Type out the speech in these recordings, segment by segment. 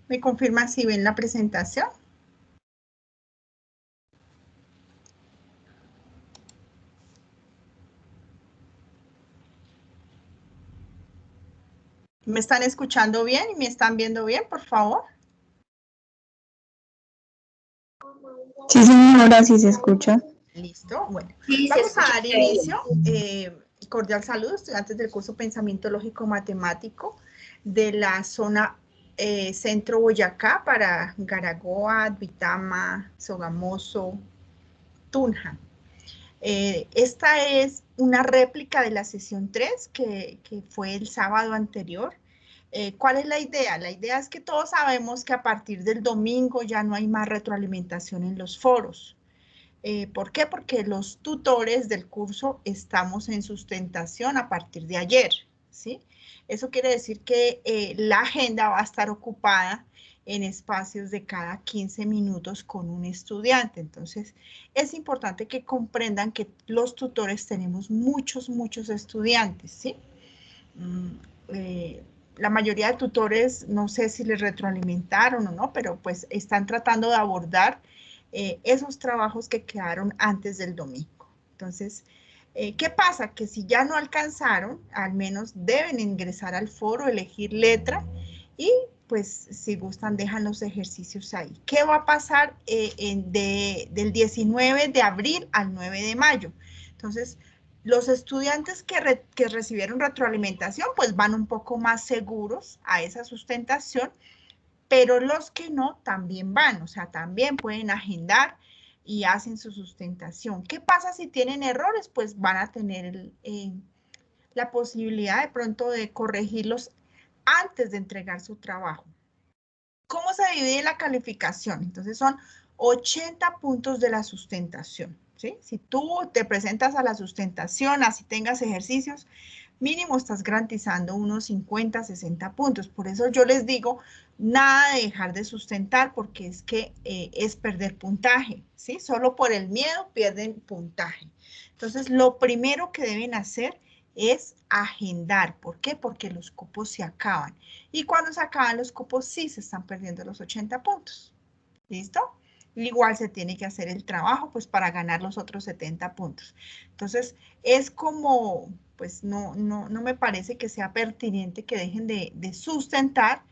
¿Me confirma si ven la presentación? ¿Me están escuchando bien y me están viendo bien, por favor? Sí, señora, sí se escucha. Listo, bueno. Sí, Vamos a dar inicio. Cordial saludo, estudiantes del curso Pensamiento Lógico Matemático de la zona Centro Boyacá para Garagoa, Duitama, Sogamoso, Tunja. Esta es una réplica de la sesión 3 que fue el sábado anterior. ¿Cuál es la idea? La idea es que todos sabemos que a partir del domingo ya no hay más retroalimentación en los foros. ¿Por qué? Porque los tutores del curso estamos en sustentación a partir de ayer, ¿sí? Eso quiere decir que la agenda va a estar ocupada en espacios de cada 15 minutos con un estudiante. Entonces, es importante que comprendan que los tutores tenemos muchos estudiantes, ¿sí? La mayoría de tutores, no sé si les retroalimentaron o no, pero pues están tratando de abordar esos trabajos que quedaron antes del domingo. Entonces, ¿qué pasa? Que si ya no alcanzaron, al menos deben ingresar al foro, elegir letra y pues si gustan dejan los ejercicios ahí. ¿Qué va a pasar del 19 de abril al 9 de mayo? Entonces, los estudiantes que recibieron retroalimentación pues van un poco más seguros a esa sustentación, pero los que no también van, o sea, también pueden agendar y hacen su sustentación. ¿Qué pasa si tienen errores? Pues van a tener la posibilidad de pronto de corregirlos antes de entregar su trabajo. ¿Cómo se divide la calificación? Entonces son 80 puntos de la sustentación, ¿sí? Si tú te presentas a la sustentación, así tengas ejercicios, mínimo estás garantizando unos 50, 60 puntos. Por eso yo les digo, nada de dejar de sustentar, porque es que es perder puntaje, ¿sí? Solo por el miedo pierden puntaje. Entonces, lo primero que deben hacer es agendar. ¿Por qué? Porque los cupos se acaban. Y cuando se acaban los cupos, sí se están perdiendo los 80 puntos. ¿Listo? Igual se tiene que hacer el trabajo, pues, para ganar los otros 70 puntos. Entonces, es como, pues, no me parece que sea pertinente que dejen de sustentar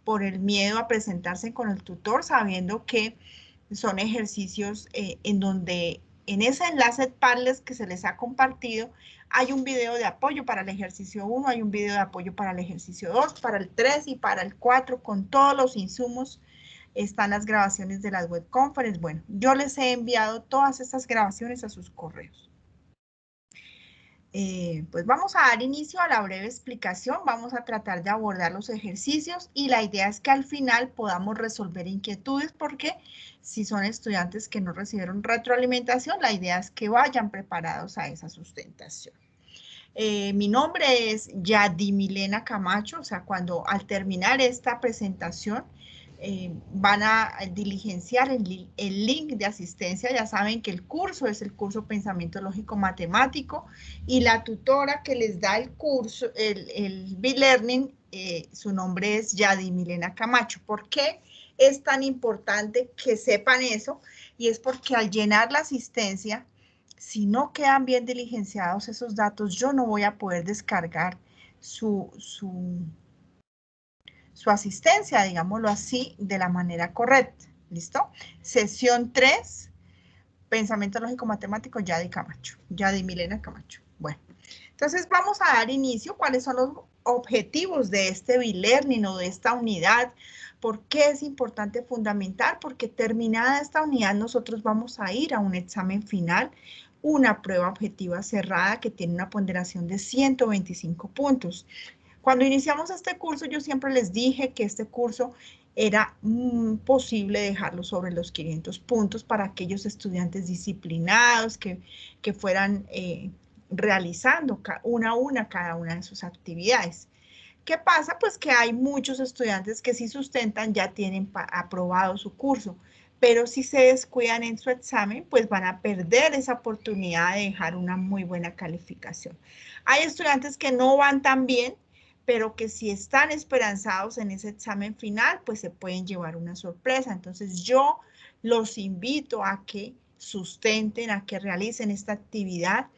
por el miedo a presentarse con el tutor, sabiendo que son ejercicios en donde en ese enlace Padlet que se les ha compartido, hay un video de apoyo para el ejercicio 1, hay un video de apoyo para el ejercicio 2, para el 3 y para el 4, con todos los insumos. Están las grabaciones de las web conference. Bueno, yo les he enviado todas estas grabaciones a sus correos. Pues vamos a dar inicio a la breve explicación, vamos a tratar de abordar los ejercicios y la idea es que al final podamos resolver inquietudes, porque si son estudiantes que no recibieron retroalimentación, la idea es que vayan preparados a esa sustentación. Mi nombre es Yadimilena Camacho, o sea, cuando al terminar esta presentación van a diligenciar el link de asistencia. Ya saben que el curso es el curso Pensamiento Lógico Matemático y la tutora que les da el curso, el B-Learning, su nombre es Yadimilena Camacho. ¿Por qué es tan importante que sepan eso? Y es porque al llenar la asistencia, si no quedan bien diligenciados esos datos, yo no voy a poder descargar su asistencia, digámoslo así, de la manera correcta. ¿Listo? Sesión 3, Pensamiento Lógico Matemático, Yadi Camacho, Yadi Milena Camacho. Bueno, entonces vamos a dar inicio. ¿Cuáles son los objetivos de este B-Learning o de esta unidad? ¿Por qué es importante fundamentar? Porque terminada esta unidad nosotros vamos a ir a un examen final, una prueba objetiva cerrada que tiene una ponderación de 125 puntos. Cuando iniciamos este curso, yo siempre les dije que este curso era posible dejarlo sobre los 500 puntos para aquellos estudiantes disciplinados que fueran realizando una a una cada una de sus actividades. ¿Qué pasa? Pues que hay muchos estudiantes que si sustentan ya tienen aprobado su curso, pero si se descuidan en su examen, pues van a perder esa oportunidad de dejar una muy buena calificación. Hay estudiantes que no van tan bien, pero que si están esperanzados en ese examen final, pues se pueden llevar una sorpresa. Entonces yo los invito a que sustenten, a que realicen esta actividad.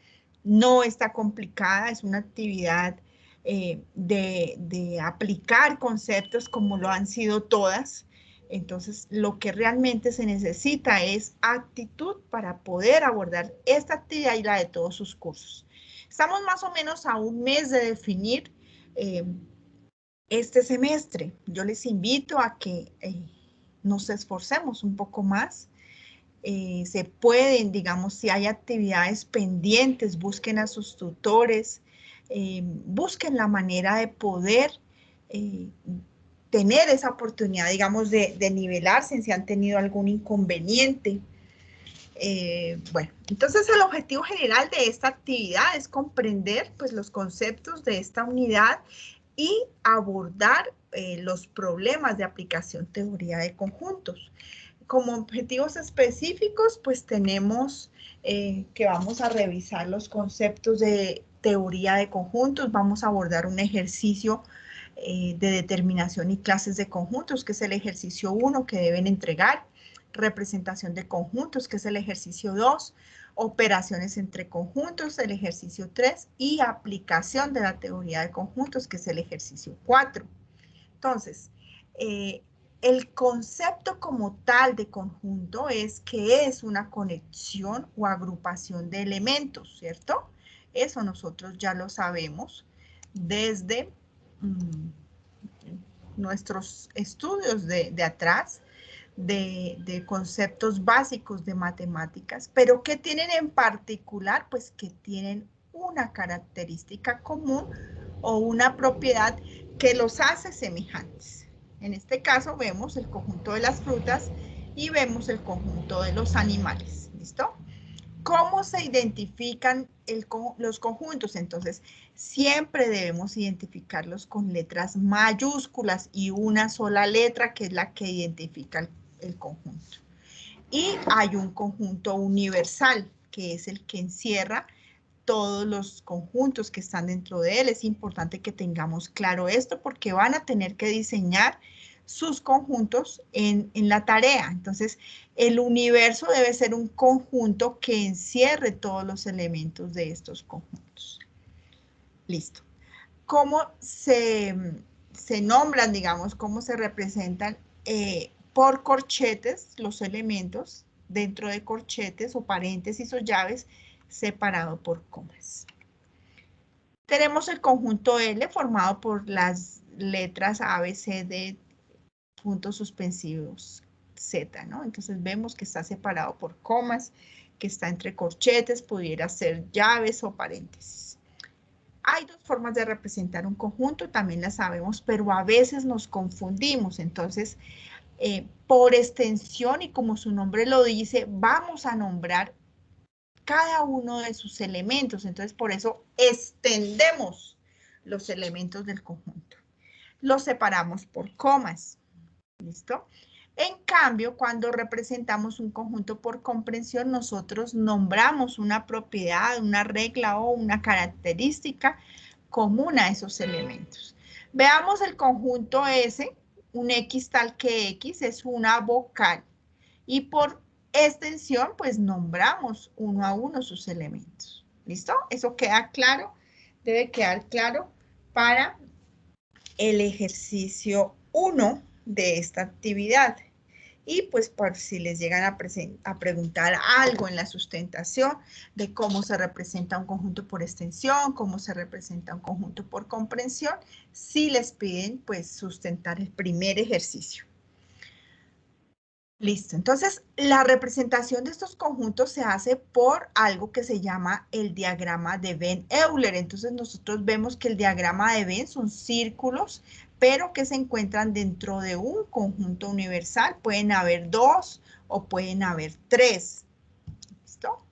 No está complicada, es una actividad de aplicar conceptos como lo han sido todas. Entonces, lo que realmente se necesita es actitud para poder abordar esta actividad y la de todos sus cursos. Estamos más o menos a un mes de definir este semestre. Yo les invito a que nos esforcemos un poco más. Se pueden, digamos, si hay actividades pendientes, busquen a sus tutores, busquen la manera de poder tener esa oportunidad, digamos, de nivelarse si han tenido algún inconveniente. Bueno, entonces el objetivo general de esta actividad es comprender pues, los conceptos de esta unidad y abordar los problemas de aplicación teoría de conjuntos. Como objetivos específicos, pues tenemos que vamos a revisar los conceptos de teoría de conjuntos, vamos a abordar un ejercicio de determinación y clases de conjuntos, que es el ejercicio 1 que deben entregar, representación de conjuntos, que es el ejercicio 2, operaciones entre conjuntos, el ejercicio 3, y aplicación de la teoría de conjuntos, que es el ejercicio 4. Entonces, el concepto como tal de conjunto es que es una conexión o agrupación de elementos, ¿cierto? Eso nosotros ya lo sabemos desde nuestros estudios de atrás, de conceptos básicos de matemáticas, pero ¿qué tienen en particular? Pues que tienen una característica común o una propiedad que los hace semejantes. En este caso vemos el conjunto de las frutas y vemos el conjunto de los animales, ¿listo? ¿Cómo se identifican los conjuntos? Entonces, siempre debemos identificarlos con letras mayúsculas y una sola letra que es la que identifica el conjunto. Y hay un conjunto universal, que es el que encierra todos los conjuntos que están dentro de él. Es importante que tengamos claro esto porque van a tener que diseñar sus conjuntos en la tarea. Entonces, el universo debe ser un conjunto que encierre todos los elementos de estos conjuntos. Listo. ¿Cómo se nombran, digamos, cómo se representan por corchetes los elementos dentro de corchetes o paréntesis o llaves separado por comas? Tenemos el conjunto L formado por las letras A, B, C, D, puntos suspensivos Z, ¿no? Entonces vemos que está separado por comas, que está entre corchetes, pudiera ser llaves o paréntesis. Hay dos formas de representar un conjunto, también las sabemos, pero a veces nos confundimos. Entonces, por extensión y como su nombre lo dice, vamos a nombrar cada uno de sus elementos. Entonces, por eso extendemos los elementos del conjunto. Los separamos por comas. ¿Listo? En cambio, cuando representamos un conjunto por comprensión, nosotros nombramos una propiedad, una regla o una característica común a esos elementos. Veamos el conjunto S, un X tal que X es una vocal. Y por extensión, pues nombramos uno a uno sus elementos. ¿Listo? Eso queda claro, debe quedar claro para el ejercicio 1 de esta actividad. Y pues por si les llegan a preguntar algo en la sustentación de cómo se representa un conjunto por extensión, cómo se representa un conjunto por comprensión, si les piden pues sustentar el primer ejercicio. Listo, entonces la representación de estos conjuntos se hace por algo que se llama el diagrama de Venn-Euler. Entonces nosotros vemos que el diagrama de Venn son círculos, pero que se encuentran dentro de un conjunto universal. Pueden haber dos o pueden haber tres. ¿Listo?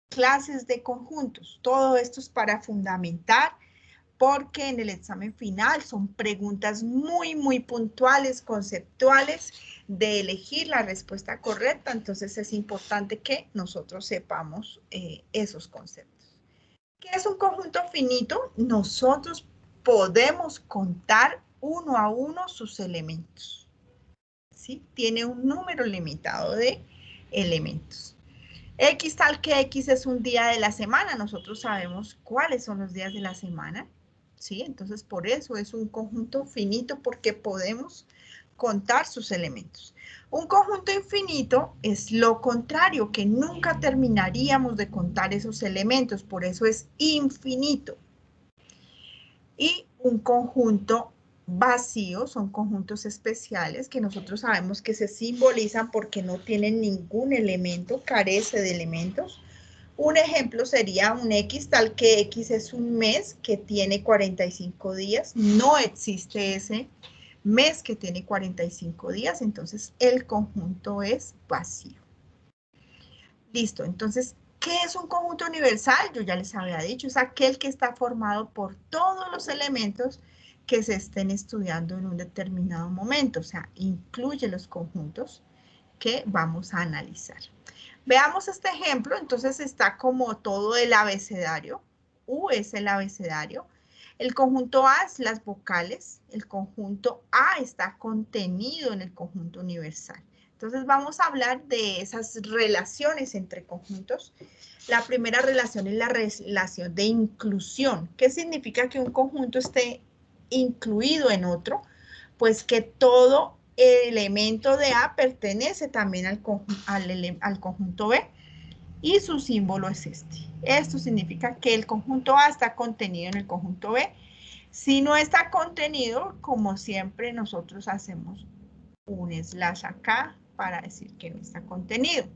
Clases de conjuntos. Todo esto es para fundamentar porque en el examen final son preguntas muy, muy puntuales, conceptuales, de elegir la respuesta correcta. Entonces es importante que nosotros sepamos esos conceptos. ¿Qué es un conjunto finito? Nosotros podemos contar uno a uno sus elementos. ¿Sí? Tiene un número limitado de elementos. X tal que X es un día de la semana. Nosotros sabemos cuáles son los días de la semana. ¿Sí? Entonces, por eso es un conjunto finito, porque podemos contar sus elementos. Un conjunto infinito es lo contrario, que nunca terminaríamos de contar esos elementos, por eso es infinito. Y un conjunto vacío son conjuntos especiales que nosotros sabemos que se simbolizan porque no tienen ningún elemento, carece de elementos. Un ejemplo sería un X, tal que X es un mes que tiene 45 días. No existe ese mes que tiene 45 días, entonces el conjunto es vacío. Listo, entonces, ¿qué es un conjunto universal? Yo ya les había dicho, es aquel que está formado por todos los elementos que se estén estudiando en un determinado momento, o sea, incluye los conjuntos que vamos a analizar. Veamos este ejemplo, entonces está como todo el abecedario. U es el abecedario. El conjunto A es las vocales. El conjunto A está contenido en el conjunto universal. Entonces vamos a hablar de esas relaciones entre conjuntos. La primera relación es la relación de inclusión. ¿Qué significa que un conjunto esté incluido en otro? Pues que todo elemento de A pertenece también al conjunto B y su símbolo es este. Esto significa que el conjunto A está contenido en el conjunto B. Si no está contenido, como siempre nosotros hacemos un slash acá para decir que no está contenido.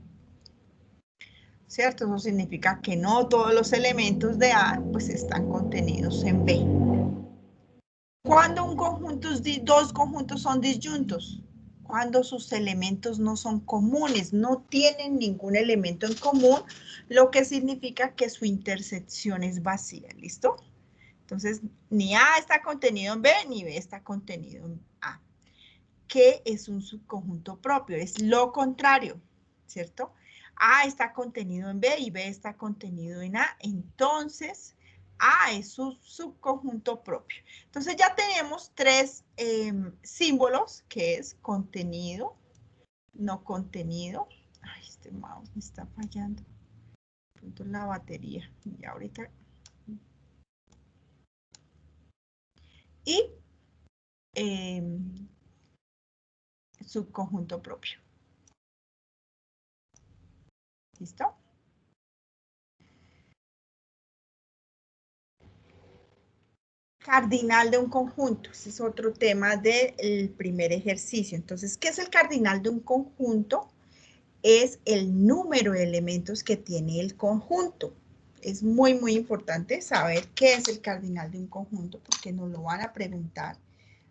¿Cierto? Eso significa que no todos los elementos de A pues están contenidos en B. ¿Cuándo dos conjuntos son disyuntos? Cuando sus elementos no son comunes, no tienen ningún elemento en común, lo que significa que su intersección es vacía, ¿listo? Entonces, ni A está contenido en B, ni B está contenido en A. ¿Qué es un subconjunto propio? Es lo contrario, ¿cierto? A está contenido en B y B está contenido en A, entonces A es su subconjunto propio. Entonces ya tenemos tres símbolos, que es contenido, no contenido. Ay, este mouse me está fallando. De pronto la batería. Y ahorita. Y subconjunto propio. ¿Listo? Cardinal de un conjunto. Ese es otro tema del primer ejercicio. Entonces, ¿qué es el cardinal de un conjunto? Es el número de elementos que tiene el conjunto. Es muy, muy importante saber qué es el cardinal de un conjunto porque nos lo van a preguntar.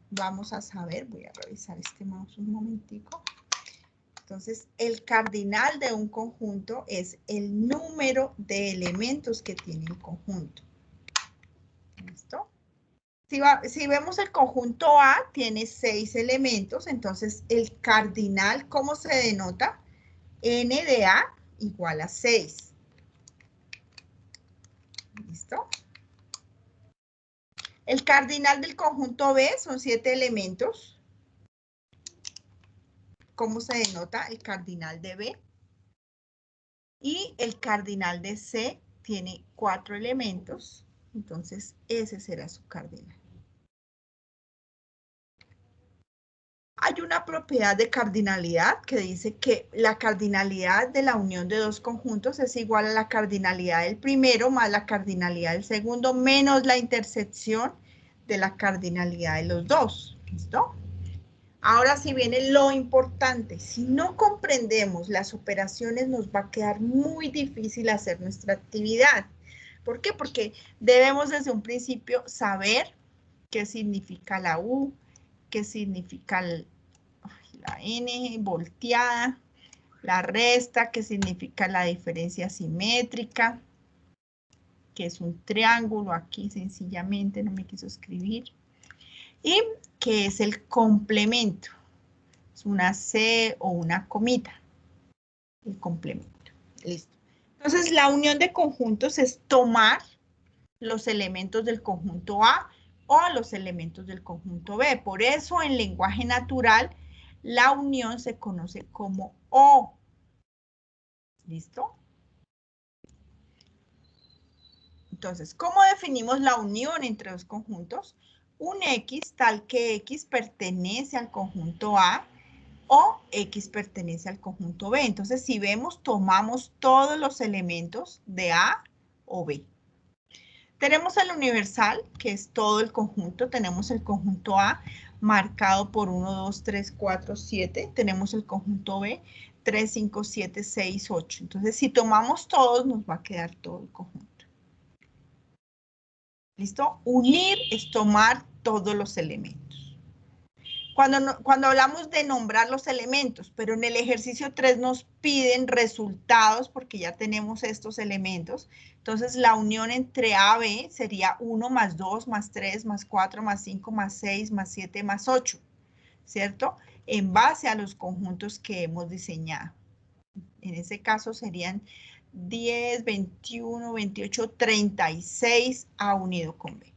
Vamos a saber, voy a revisar este mouse un momentico. Entonces, el cardinal de un conjunto es el número de elementos que tiene el conjunto. ¿Listo? Si vemos el conjunto A, tiene 6 elementos, entonces el cardinal, ¿cómo se denota? N de A igual a 6. ¿Listo? El cardinal del conjunto B son 7 elementos. ¿Cómo se denota el cardinal de B? Y el cardinal de C tiene 4 elementos, entonces ese será su cardinal. Hay una propiedad de cardinalidad que dice que la cardinalidad de la unión de dos conjuntos es igual a la cardinalidad del primero más la cardinalidad del segundo menos la intersección de la cardinalidad de los dos. ¿Listo? Ahora sí viene lo importante. Si no comprendemos las operaciones, nos va a quedar muy difícil hacer nuestra actividad. ¿Por qué? Porque debemos desde un principio saber qué significa la U, qué significa la N volteada, la resta, qué significa la diferencia simétrica, que es un triángulo aquí sencillamente, no me quiso escribir, y que es el complemento. Es una C o una comita. El complemento. Listo. Entonces, la unión de conjuntos es tomar los elementos del conjunto A o los elementos del conjunto B. Por eso en lenguaje natural la unión se conoce como O. ¿Listo? Entonces, ¿cómo definimos la unión entre dos conjuntos? Un X tal que X pertenece al conjunto A o X pertenece al conjunto B. Entonces, si vemos, tomamos todos los elementos de A o B. Tenemos el universal, que es todo el conjunto. Tenemos el conjunto A marcado por 1, 2, 3, 4, 7. Tenemos el conjunto B, 3, 5, 7, 6, 8. Entonces, si tomamos todos, nos va a quedar todo el conjunto. ¿Listo? Unir es tomar todos los elementos. Cuando hablamos de nombrar los elementos, pero en el ejercicio 3 nos piden resultados porque ya tenemos estos elementos. Entonces, la unión entre A, B sería 1 más 2 más 3 más 4 más 5 más 6 más 7 más 8, ¿cierto? En base a los conjuntos que hemos diseñado. En ese caso serían 10, 21, 28, 36 A unido con B.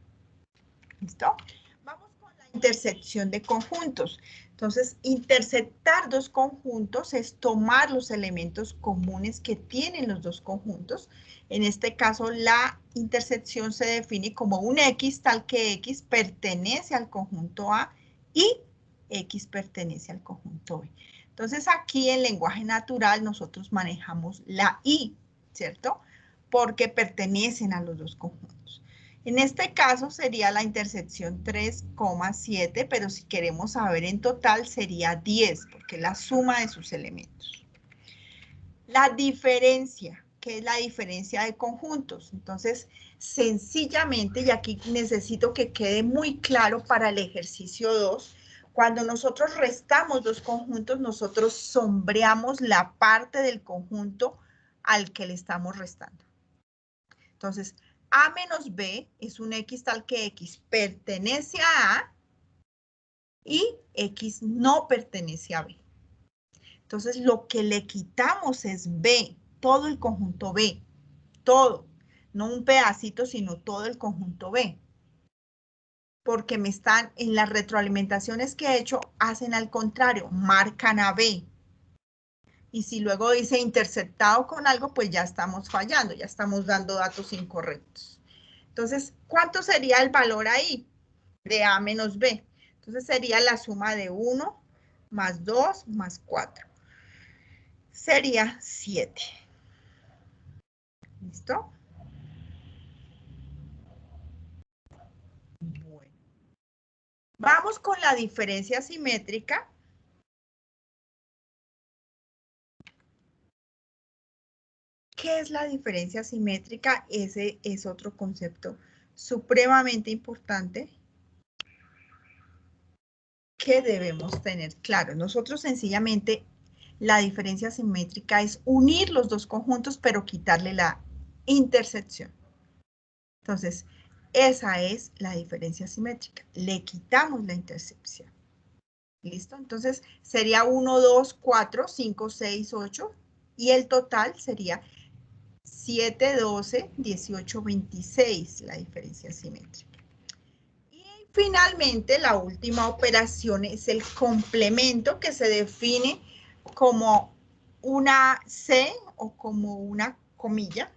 ¿Listo? Vamos con la intersección de conjuntos. Entonces, intersectar dos conjuntos es tomar los elementos comunes que tienen los dos conjuntos. En este caso, la intersección se define como un X tal que X pertenece al conjunto A y X pertenece al conjunto B. Entonces, aquí en lenguaje natural nosotros manejamos la Y, ¿cierto? Porque pertenecen a los dos conjuntos. En este caso sería la intersección 3,7, pero si queremos saber en total sería 10, porque es la suma de sus elementos. La diferencia, ¿qué es la diferencia de conjuntos? Entonces, sencillamente, y aquí necesito que quede muy claro para el ejercicio 2, cuando nosotros restamos dos conjuntos, nosotros sombreamos la parte del conjunto al que le estamos restando. Entonces, A menos B es un X tal que X pertenece a A y X no pertenece a B. Entonces, lo que le quitamos es B, todo el conjunto B, todo, no un pedacito, sino todo el conjunto B. Porque me están, en las retroalimentaciones que he hecho, hacen al contrario, marcan a B. Y si luego dice interceptado con algo, pues ya estamos fallando, ya estamos dando datos incorrectos. Entonces, ¿cuánto sería el valor ahí? De A menos B. Entonces, sería la suma de 1 más 2 más 4. Sería 7. ¿Listo? Bueno. Vamos con la diferencia simétrica. ¿Qué es la diferencia simétrica? Ese es otro concepto supremamente importante que debemos tener claro. Nosotros sencillamente, la diferencia simétrica es unir los dos conjuntos, pero quitarle la intersección. Entonces, esa es la diferencia simétrica. Le quitamos la intersección. ¿Listo? Entonces, sería 1, 2, 4, 5, 6, 8. Y el total sería 7, 12, 18, 26, la diferencia simétrica. Y finalmente, la última operación es el complemento, que se define como una C o como una comilla.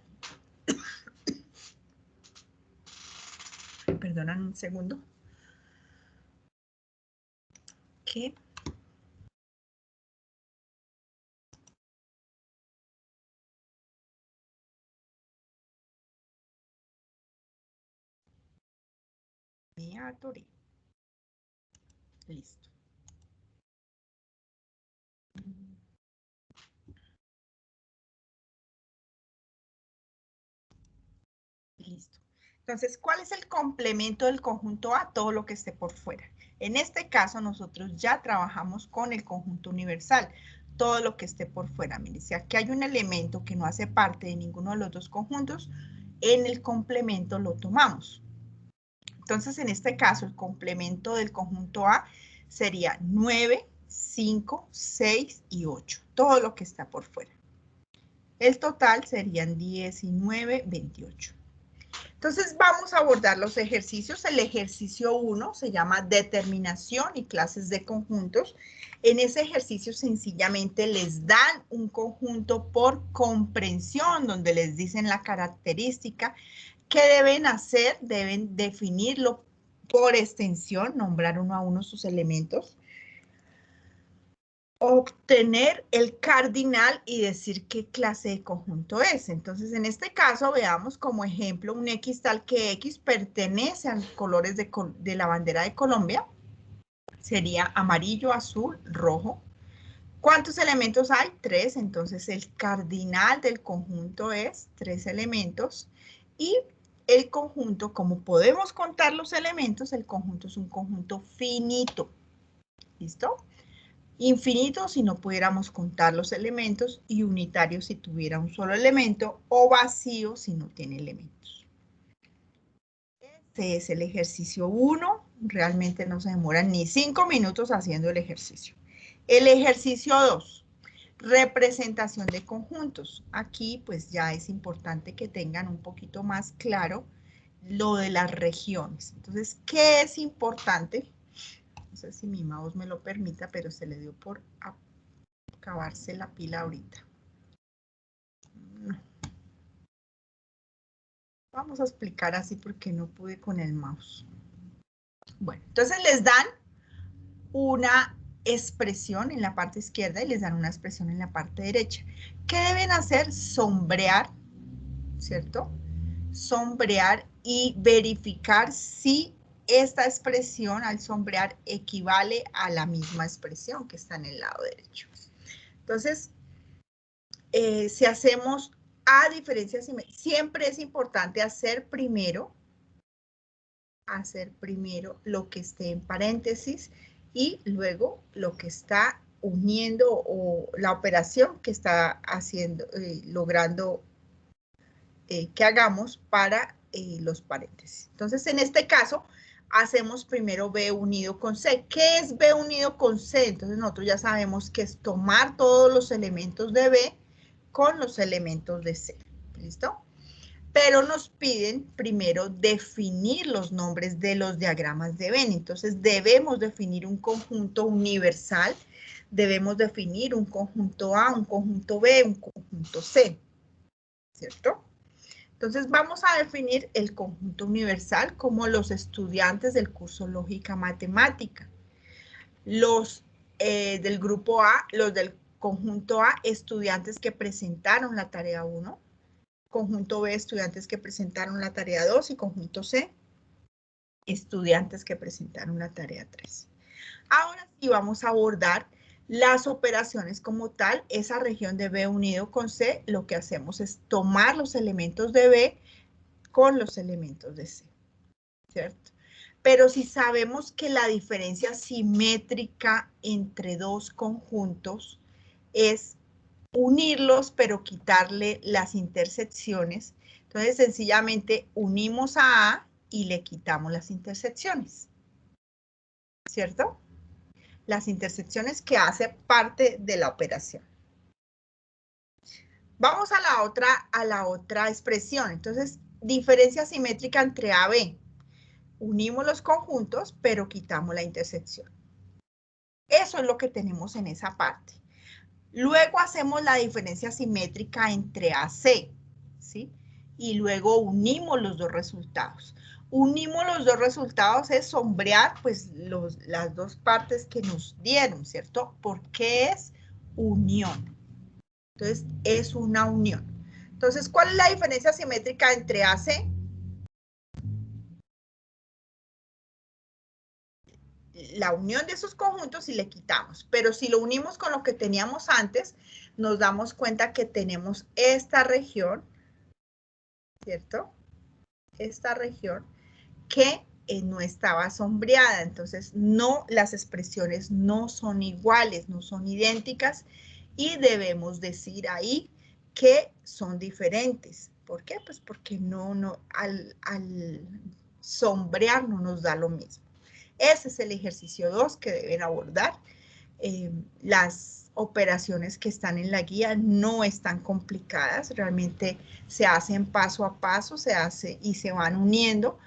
Perdonan un segundo. ¿Qué? Me atoré. Listo. Listo. Entonces, ¿cuál es el complemento del conjunto A? Todo lo que esté por fuera. En este caso, nosotros ya trabajamos con el conjunto universal. Todo lo que esté por fuera. Mire, si aquí hay un elemento que no hace parte de ninguno de los dos conjuntos, en el complemento lo tomamos. Entonces, en este caso, el complemento del conjunto A sería 9, 5, 6 y 8. Todo lo que está por fuera. El total serían 19, 28. Entonces vamos a abordar los ejercicios. El ejercicio 1 se llama determinación y clases de conjuntos. En ese ejercicio sencillamente les dan un conjunto por comprensión, donde les dicen la característica. ¿Qué deben hacer? Deben definirlo por extensión, nombrar uno a uno sus elementos, obtener el cardinal y decir qué clase de conjunto es. Entonces, en este caso, veamos como ejemplo un X tal que X pertenece a los colores de la bandera de Colombia. Sería amarillo, azul, rojo. ¿Cuántos elementos hay? 3. Entonces, el cardinal del conjunto es 3 elementos. Y el conjunto, como podemos contar los elementos, el conjunto es un conjunto finito. ¿Listo? Infinito si no pudiéramos contar los elementos y unitario si tuviera un solo elemento o vacío si no tiene elementos. Este es el ejercicio 1. Realmente no se demoran ni 5 minutos haciendo el ejercicio. El ejercicio 2. Representación de conjuntos. Aquí pues ya es importante que tengan un poquito más claro lo de las regiones. Entonces, ¿qué es importante? No sé si mi mouse me lo permita, pero se le dio por acabarse la pila ahorita. No. Vamos a explicar así porque no pude con el mouse. Bueno, entonces les dan una expresión en la parte izquierda y les dan una expresión en la parte derecha. ¿Qué deben hacer? Sombrear, ¿cierto? Sombrear y verificar si esta expresión al sombrear equivale a la misma expresión que está en el lado derecho. Entonces, si hacemos a diferencia, siempre es importante hacer primero lo que esté en paréntesis y luego lo que está uniendo o la operación que está haciendo, logrando que hagamos para los paréntesis. Entonces, en este caso, hacemos primero B unido con C. ¿Qué es B unido con C? Entonces, nosotros ya sabemos que es tomar todos los elementos de B con los elementos de C. ¿Listo? Pero nos piden primero definir los nombres de los diagramas de Venn. Entonces, debemos definir un conjunto universal, debemos definir un conjunto A, un conjunto B, un conjunto C, ¿cierto? Entonces, vamos a definir el conjunto universal como los estudiantes del curso Lógica Matemática. Los del grupo A, los del conjunto A, estudiantes que presentaron la tarea 1. Conjunto B, estudiantes que presentaron la tarea 2 y conjunto C, estudiantes que presentaron la tarea 3. Ahora sí vamos a abordar las operaciones como tal. Esa región de B unido con C, lo que hacemos es tomar los elementos de B con los elementos de C, ¿cierto? Pero si sabemos que la diferencia simétrica entre dos conjuntos es unirlos, pero quitarle las intersecciones. Entonces, sencillamente unimos a A y le quitamos las intersecciones, ¿cierto? Las intersecciones que hace parte de la operación. Vamos a la otra expresión. Entonces, diferencia simétrica entre A y B. Unimos los conjuntos, pero quitamos la intersección. Eso es lo que tenemos en esa parte. Luego hacemos la diferencia simétrica entre AC, ¿sí? Y luego unimos los dos resultados. Unimos los dos resultados es sombrear, pues, las dos partes que nos dieron, ¿cierto? Porque es unión. Entonces, es una unión. Entonces, ¿cuál es la diferencia simétrica entre AC? La unión de esos conjuntos y le quitamos. Pero si lo unimos con lo que teníamos antes, nos damos cuenta que tenemos esta región, ¿cierto? Esta región que no estaba sombreada. Entonces, no, las expresiones no son iguales, no son idénticas y debemos decir ahí que son diferentes. ¿Por qué? Pues porque al sombrear no nos da lo mismo. Ese es el ejercicio 2 que deben abordar. Las operaciones que están en la guía no están complicadas, realmente se hacen paso a paso, se hace y se van uniendo,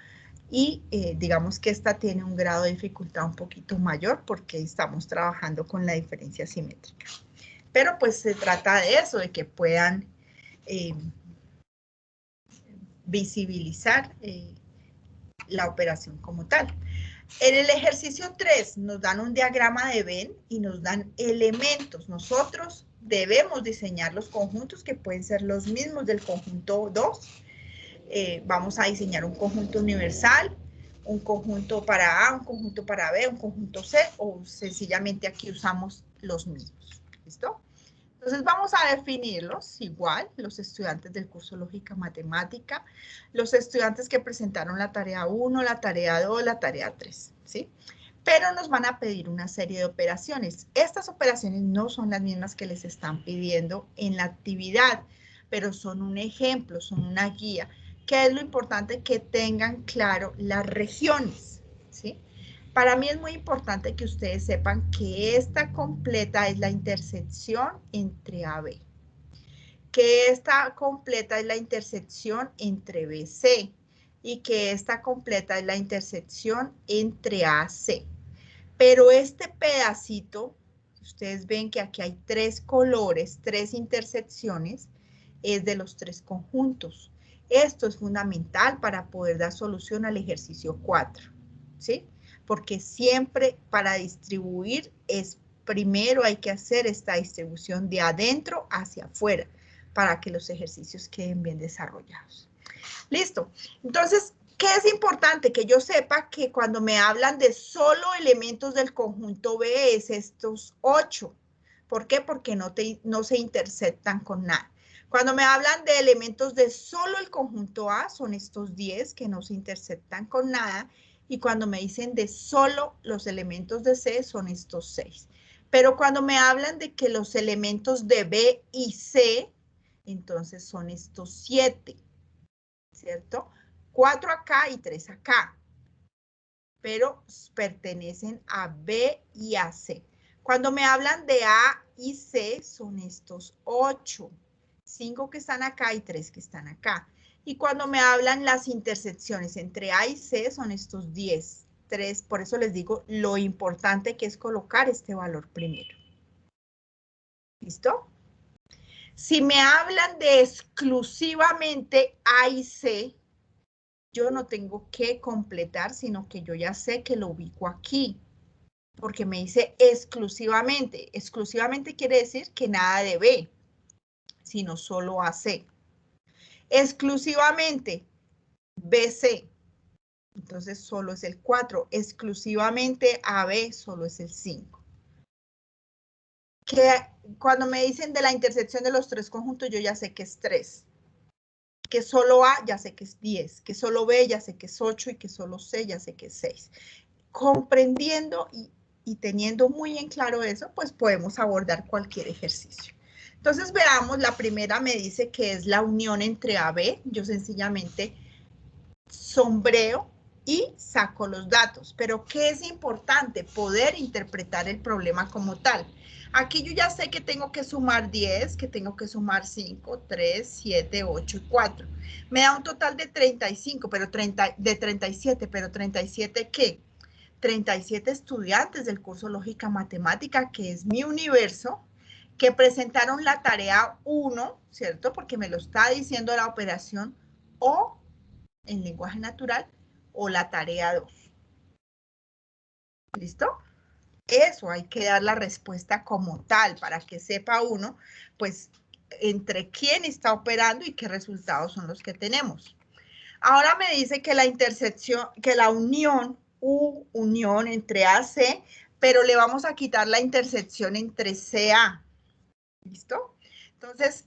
y digamos que esta tiene un grado de dificultad un poquito mayor porque estamos trabajando con la diferencia simétrica. Pero pues se trata de eso, de que puedan visibilizar la operación como tal. En el ejercicio 3 nos dan un diagrama de Venn y nos dan elementos. Nosotros debemos diseñar los conjuntos que pueden ser los mismos del conjunto 2. Vamos a diseñar un conjunto universal, un conjunto para A, un conjunto para B, un conjunto C, o sencillamente aquí usamos los mismos. ¿Listo? Entonces vamos a definirlos igual, los estudiantes del curso Lógica Matemática, los estudiantes que presentaron la tarea 1, la tarea 2, la tarea 3, ¿sí? Pero nos van a pedir una serie de operaciones. Estas operaciones no son las mismas que les están pidiendo en la actividad, pero son un ejemplo, son una guía. ¿Qué es lo importante? Que tengan claro las regiones, ¿sí? Para mí es muy importante que ustedes sepan que esta completa es la intersección entre AB. Que esta completa es la intersección entre BC. Y que esta completa es la intersección entre AC. Pero este pedacito, ustedes ven que aquí hay 3 colores, 3 intersecciones, es de los 3 conjuntos. Esto es fundamental para poder dar solución al ejercicio 4, ¿sí? Porque siempre para distribuir primero hay que hacer esta distribución de adentro hacia afuera para que los ejercicios queden bien desarrollados. Listo. Entonces, ¿qué es importante? Que yo sepa que cuando me hablan de solo elementos del conjunto B es estos 8. ¿Por qué? Porque no se intersectan con nada. Cuando me hablan de elementos de solo el conjunto A son estos 10 que no se intersectan con nada. Y cuando me dicen de solo los elementos de C son estos 6. Pero cuando me hablan de que los elementos de B y C, entonces son estos 7. ¿Cierto? 4 acá y 3 acá, pero pertenecen a B y a C. Cuando me hablan de A y C, son estos 8, 5 que están acá y 3 que están acá. Y cuando me hablan las intersecciones entre A y C, son estos 10, 3, por eso les digo lo importante que es colocar este valor primero. ¿Listo? Si me hablan de exclusivamente A y C, yo no tengo que completar, sino que yo ya sé que lo ubico aquí, porque me dice exclusivamente. Exclusivamente quiere decir que nada de B, sino solo AC. Exclusivamente BC, entonces solo es el 4. Exclusivamente AB, solo es el 5. Que cuando me dicen de la intersección de los 3 conjuntos, yo ya sé que es 3. Que solo A, ya sé que es 10. Que solo B, ya sé que es 8. Y que solo C, ya sé que es 6. Comprendiendo y teniendo muy en claro eso, pues podemos abordar cualquier ejercicio. Entonces veamos, la primera me dice que es la unión entre AB. Yo sencillamente sombreo y saco los datos. Pero ¿qué es importante? Poder interpretar el problema como tal. Aquí yo ya sé que tengo que sumar 10, que tengo que sumar 5, 3, 7, 8 y 4. Me da un total de 35, pero de 37, pero 37 ¿qué? 37 estudiantes del curso Lógica Matemática, que es mi universo, que presentaron la tarea 1, ¿cierto? Porque me lo está diciendo la operación, o en lenguaje natural, o la tarea 2. ¿Listo? Eso hay que dar la respuesta como tal, para que sepa uno, pues, entre quién está operando y qué resultados son los que tenemos. Ahora me dice que la intersección, que la unión, unión entre AC, pero le vamos a quitar la intersección entre CA. ¿Listo? Entonces,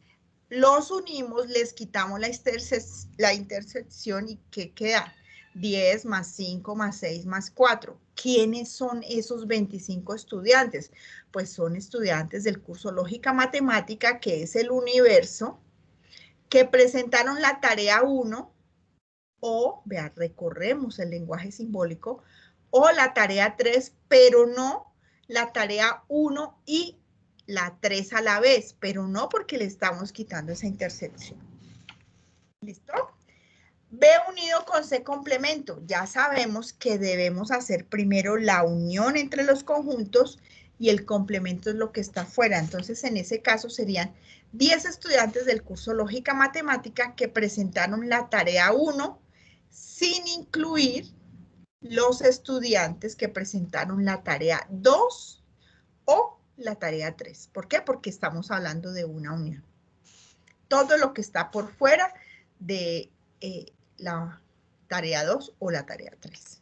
los unimos, les quitamos la intersección y ¿qué queda? 10 más 5 más 6 más 4. ¿Quiénes son esos 25 estudiantes? Pues son estudiantes del curso Lógica Matemática, que es el universo, que presentaron la tarea 1, o, vean, recorremos el lenguaje simbólico, o la tarea 3, pero no la tarea 1 y la 3 a la vez, pero no porque le estamos quitando esa intersección. ¿Listo? B unido con C complemento. Ya sabemos que debemos hacer primero la unión entre los conjuntos y el complemento es lo que está afuera. Entonces, en ese caso serían 10 estudiantes del curso Lógica Matemática que presentaron la tarea 1 sin incluir los estudiantes que presentaron la tarea 2 o la tarea 3. ¿Por qué? Porque estamos hablando de una unión. Todo lo que está por fuera de la tarea 2 o la tarea 3.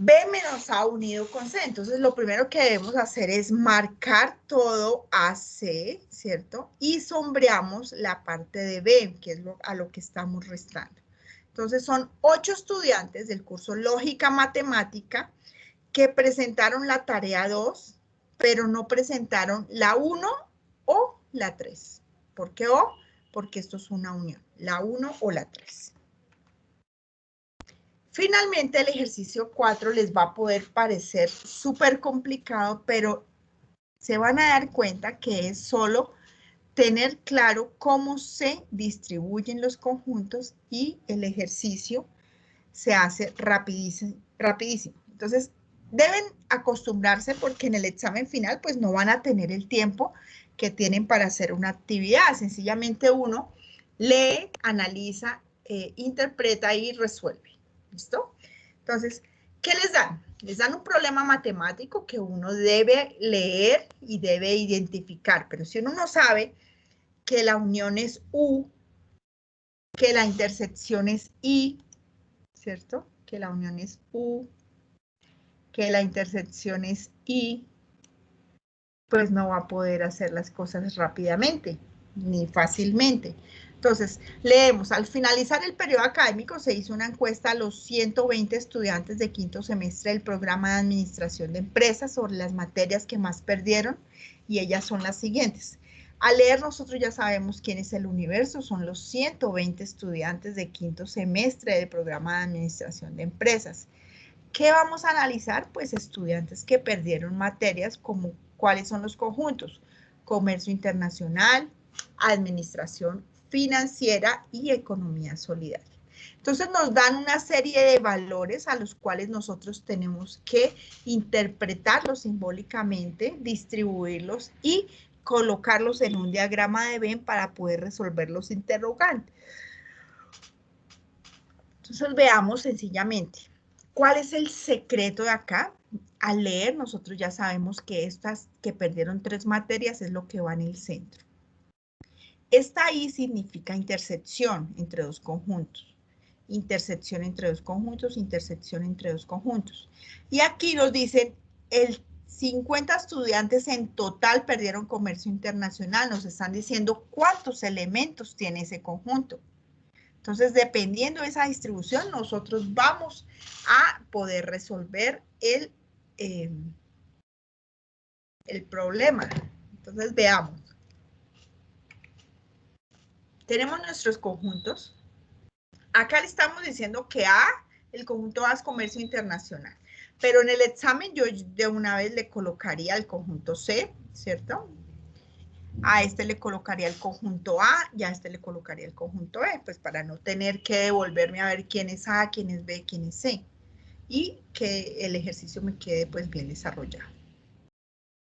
B menos A unido con C. Entonces, lo primero que debemos hacer es marcar todo a C, ¿cierto? Y sombreamos la parte de B, que es a lo que estamos restando. Entonces, son 8 estudiantes del curso Lógica Matemática que presentaron la tarea 2, pero no presentaron la 1 o la 3. ¿Por qué O? Porque esto es una unión, la 1 o la 3. Finalmente, el ejercicio 4 les va a poder parecer súper complicado, pero se van a dar cuenta que es solo tener claro cómo se distribuyen los conjuntos y el ejercicio se hace rapidísimo. Entonces, deben acostumbrarse porque en el examen final pues no van a tener el tiempo que tienen para hacer una actividad. Sencillamente uno lee, analiza, interpreta y resuelve. ¿Listo? Entonces, ¿qué les dan? Les dan un problema matemático que uno debe leer y debe identificar. Pero si uno no sabe que la unión es U, que la intersección es I, ¿cierto? Que la unión es U, que la intersección es I, pues no va a poder hacer las cosas rápidamente, ni fácilmente. Entonces, leemos, al finalizar el periodo académico se hizo una encuesta a los 120 estudiantes de quinto semestre del programa de administración de empresas sobre las materias que más perdieron, y ellas son las siguientes. Al leer nosotros ya sabemos quién es el universo, son los 120 estudiantes de quinto semestre del programa de administración de empresas. ¿Qué vamos a analizar? Pues estudiantes que perdieron materias como cuáles son los conjuntos: comercio internacional, administración financiera y economía solidaria. Entonces nos dan una serie de valores a los cuales nosotros tenemos que interpretarlos simbólicamente, distribuirlos y colocarlos en un diagrama de Venn para poder resolver los interrogantes. Entonces veamos sencillamente, ¿cuál es el secreto de acá? Al leer nosotros ya sabemos que estas que perdieron 3 materias es lo que va en el centro. Esta I significa intersección entre dos conjuntos. Intersección entre dos conjuntos, intersección entre dos conjuntos. Y aquí nos dicen, el 50 estudiantes en total perdieron comercio internacional. Nos están diciendo cuántos elementos tiene ese conjunto. Entonces, dependiendo de esa distribución, nosotros vamos a poder resolver el problema. Entonces, veamos. Tenemos nuestros conjuntos. Acá le estamos diciendo que A, el conjunto A es comercio internacional. Pero en el examen yo de una vez le colocaría el conjunto C, ¿cierto? A este le colocaría el conjunto A y a este le colocaría el conjunto E, pues para no tener que devolverme a ver quién es A, quién es B, quién es C. Y que el ejercicio me quede pues bien desarrollado.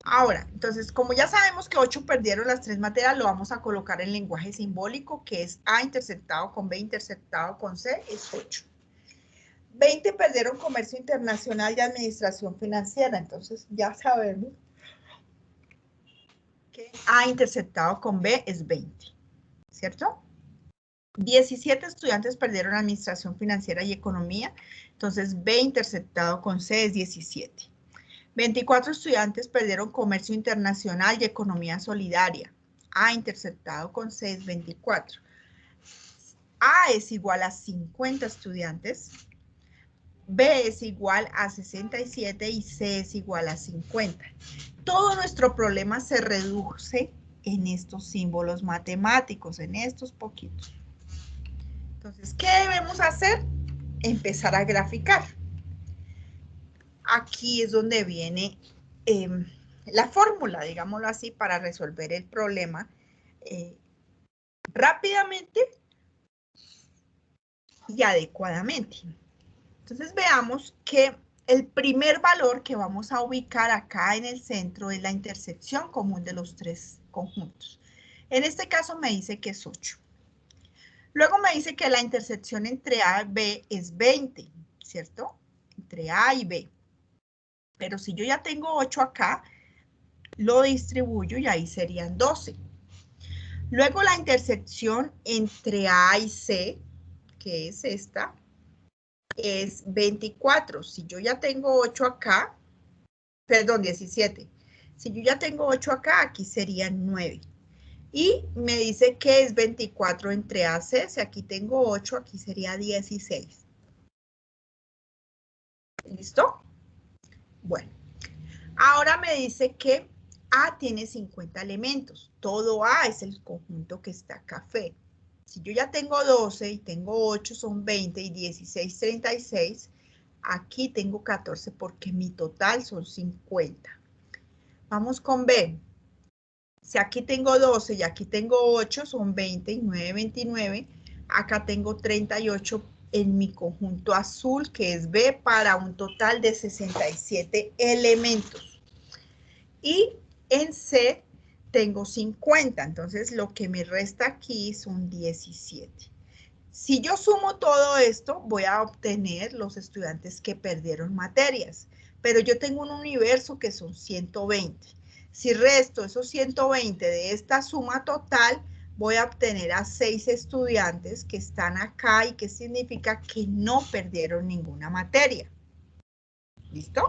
Ahora, entonces, como ya sabemos que 8 perdieron las 3 materias, lo vamos a colocar en lenguaje simbólico, que es A intersectado con B intersectado con C, es 8. 20 perdieron comercio internacional y administración financiera, entonces ya sabemos que A intersectado con B es 20, ¿cierto? 17 estudiantes perdieron administración financiera y economía, entonces B intersectado con C es 17. 24 estudiantes perdieron comercio internacional y economía solidaria. A intersectado con C es 24. A es igual a 50 estudiantes. B es igual a 67 y C es igual a 50. Todo nuestro problema se reduce en estos símbolos matemáticos, en estos poquitos. Entonces, ¿qué debemos hacer? Empezar a graficar. Aquí es donde viene la fórmula, digámoslo así, para resolver el problema rápidamente y adecuadamente. Entonces veamos que el primer valor que vamos a ubicar acá en el centro es la intersección común de los tres conjuntos. En este caso me dice que es 8. Luego me dice que la intersección entre A y B es 20, ¿cierto? Entre A y B. Pero si yo ya tengo 8 acá, lo distribuyo y ahí serían 12. Luego la intersección entre A y C, que es esta, es 24. Si yo ya tengo 8 acá, perdón, 17. Si yo ya tengo 8 acá, aquí serían 9. Y me dice que es 24 entre AC. Si aquí tengo 8, aquí sería 16. ¿Listo? Bueno, ahora me dice que A tiene 50 elementos. Todo A es el conjunto que está café. Si yo ya tengo 12 y tengo 8, son 20 y 16, 36. Aquí tengo 14 porque mi total son 50. Vamos con B. Si aquí tengo 12 y aquí tengo 8, son 20 y 9, 29. Acá tengo 38 en mi conjunto azul, que es B, para un total de 67 elementos. Y en C tengo 50, entonces lo que me resta aquí son 17. Si yo sumo todo esto, voy a obtener los estudiantes que perdieron materias, pero yo tengo un universo que son 120. Si resto esos 120 de esta suma total, voy a obtener a 6 estudiantes que están acá y que significa que no perdieron ninguna materia. ¿Listo?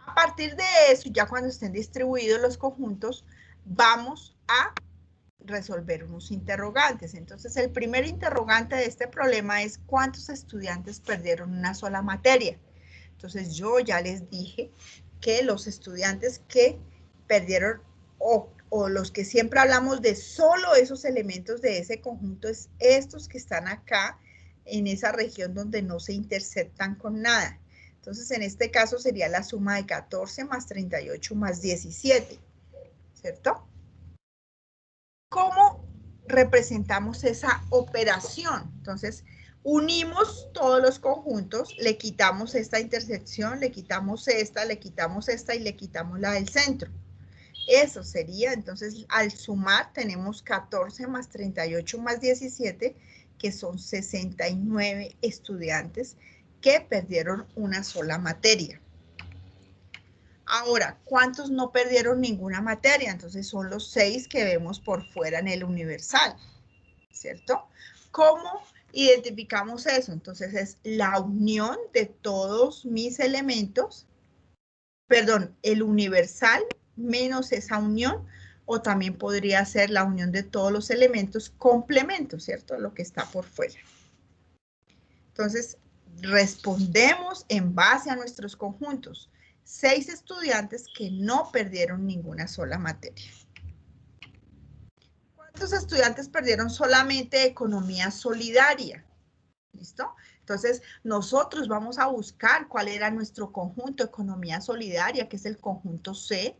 A partir de eso, ya cuando estén distribuidos los conjuntos, vamos a resolver unos interrogantes. Entonces, el primer interrogante de este problema es ¿cuántos estudiantes perdieron una sola materia? Entonces, yo ya les dije que los estudiantes que perdieron o los que siempre hablamos de solo esos elementos de ese conjunto es estos que están acá en esa región donde no se interceptan con nada. Entonces, en este caso sería la suma de 14 más 38 más 17, ¿cierto? ¿Cómo representamos esa operación? Entonces, unimos todos los conjuntos, le quitamos esta intersección, le quitamos esta y le quitamos la del centro. Eso sería, entonces, al sumar tenemos 14 más 38 más 17, que son 69 estudiantes que perdieron una sola materia. Ahora, ¿cuántos no perdieron ninguna materia? Entonces son los 6 que vemos por fuera en el universal, ¿cierto? ¿Cómo identificamos eso? Entonces es la unión de todos mis elementos, perdón, el universal menos esa unión, o también podría ser la unión de todos los elementos complementos, ¿cierto? Lo que está por fuera. Entonces, respondemos en base a nuestros conjuntos. 6 estudiantes que no perdieron ninguna sola materia. ¿Cuántos estudiantes perdieron solamente economía solidaria? ¿Listo? Entonces, nosotros vamos a buscar cuál era nuestro conjunto economía solidaria, que es el conjunto C,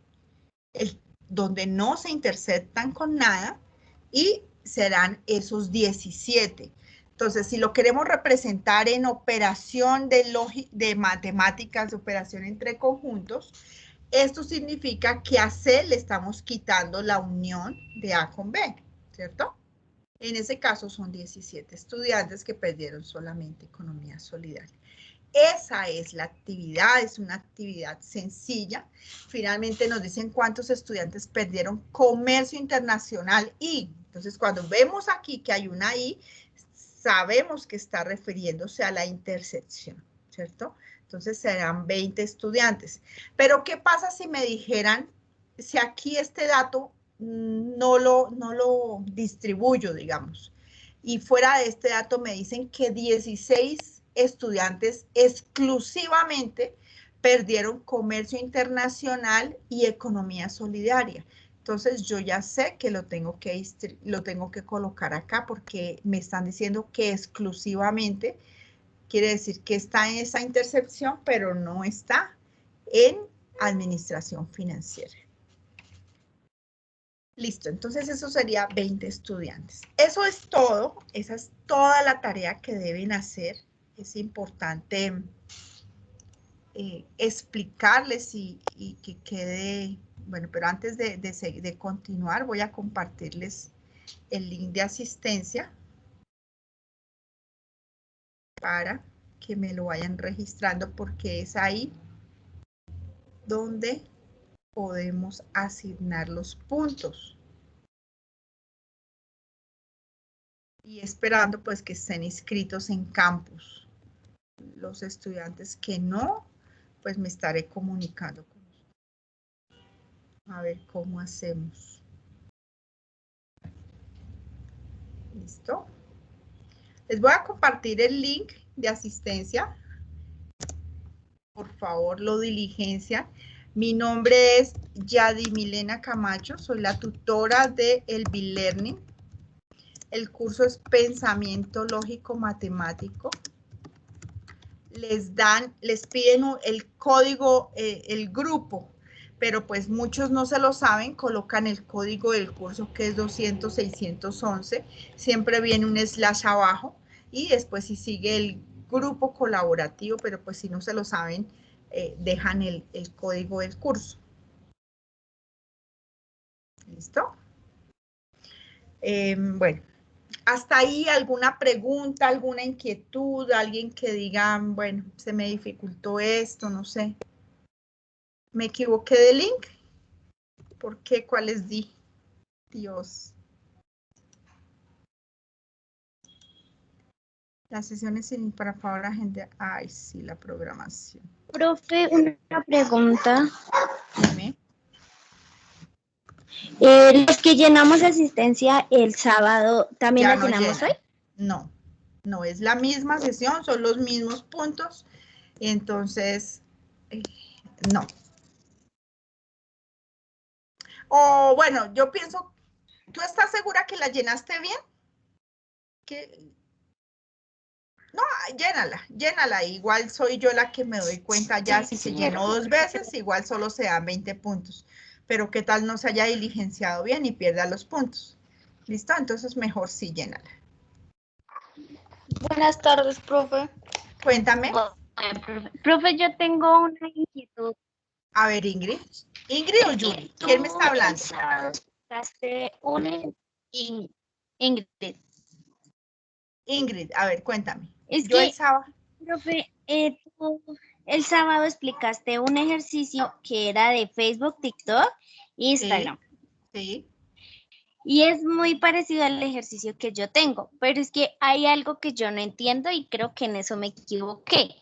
donde no se interceptan con nada, y serán esos 17. Entonces, si lo queremos representar en operación de matemáticas, de operación entre conjuntos, esto significa que a C le estamos quitando la unión de A con B, ¿cierto? En ese caso son 17 estudiantes que perdieron solamente economía solidaria. Esa es la actividad, es una actividad sencilla. Finalmente nos dicen cuántos estudiantes perdieron comercio internacional y, entonces cuando vemos aquí que hay una I, sabemos que está refiriéndose a la intersección, ¿cierto? Entonces serán 20 estudiantes. Pero ¿qué pasa si me dijeran, si aquí este dato no lo distribuyo, digamos, y fuera de este dato me dicen que 16 estudiantes exclusivamente perdieron comercio internacional y economía solidaria? Entonces yo ya sé que lo tengo que colocar acá porque me están diciendo que exclusivamente quiere decir que está en esa intersección, pero no está en administración financiera. Listo, entonces eso sería 20 estudiantes. Eso es todo, esa es toda la tarea que deben hacer. Es importante explicarles y que quede, bueno, pero antes de continuar voy a compartirles el link de asistencia para que me lo vayan registrando porque es ahí donde podemos asignar los puntos. Y esperando pues que estén inscritos en campus. Los estudiantes que no, pues me estaré comunicando con ustedes. A ver cómo hacemos. ¿Listo? Les voy a compartir el link de asistencia. Por favor, lo diligencia. Mi nombre es Yadimilena Camacho, soy la tutora de el B-Learning. El curso es Pensamiento Lógico Matemático. Les piden el código, el grupo, pero pues muchos no se lo saben, colocan el código del curso que es 200-611, siempre viene un slash abajo y después si sigue el grupo colaborativo, pero pues si no se lo saben, dejan el código del curso. ¿Listo? Bueno. ¿Hasta ahí alguna pregunta, alguna inquietud, alguien que diga, bueno, se me dificultó esto, no sé? ¿Me equivoqué de link? ¿Por qué? ¿Cuáles di? Dios. Las sesiones sin para favor la gente. Ay, sí, la programación. Profe, una pregunta. Dime. Los que llenamos asistencia el sábado, ¿también Ya la no llenamos hoy? No, no es la misma sesión, son los mismos puntos. Entonces, no. O bueno, yo pienso, ¿tú estás segura que la llenaste bien? No, llénala. Igual soy yo la que me doy cuenta ya si se llenó 2 veces, igual solo se dan 20 puntos. Pero qué tal no se haya diligenciado bien y pierda los puntos. ¿Listo? Entonces mejor sí llénala. Buenas tardes, profe. Cuéntame. Profe, yo tengo una inquietud. A ver, Ingrid. ¿Ingrid o Yuri? ¿Quién me está hablando? Ingrid. Ingrid, a ver, cuéntame. Es Yo el que, sábado. profe, tú el sábado explicaste un ejercicio que era de Facebook, TikTok, Instagram. Sí. Y es muy parecido al ejercicio que yo tengo, pero es que hay algo que yo no entiendo y creo que en eso me equivoqué.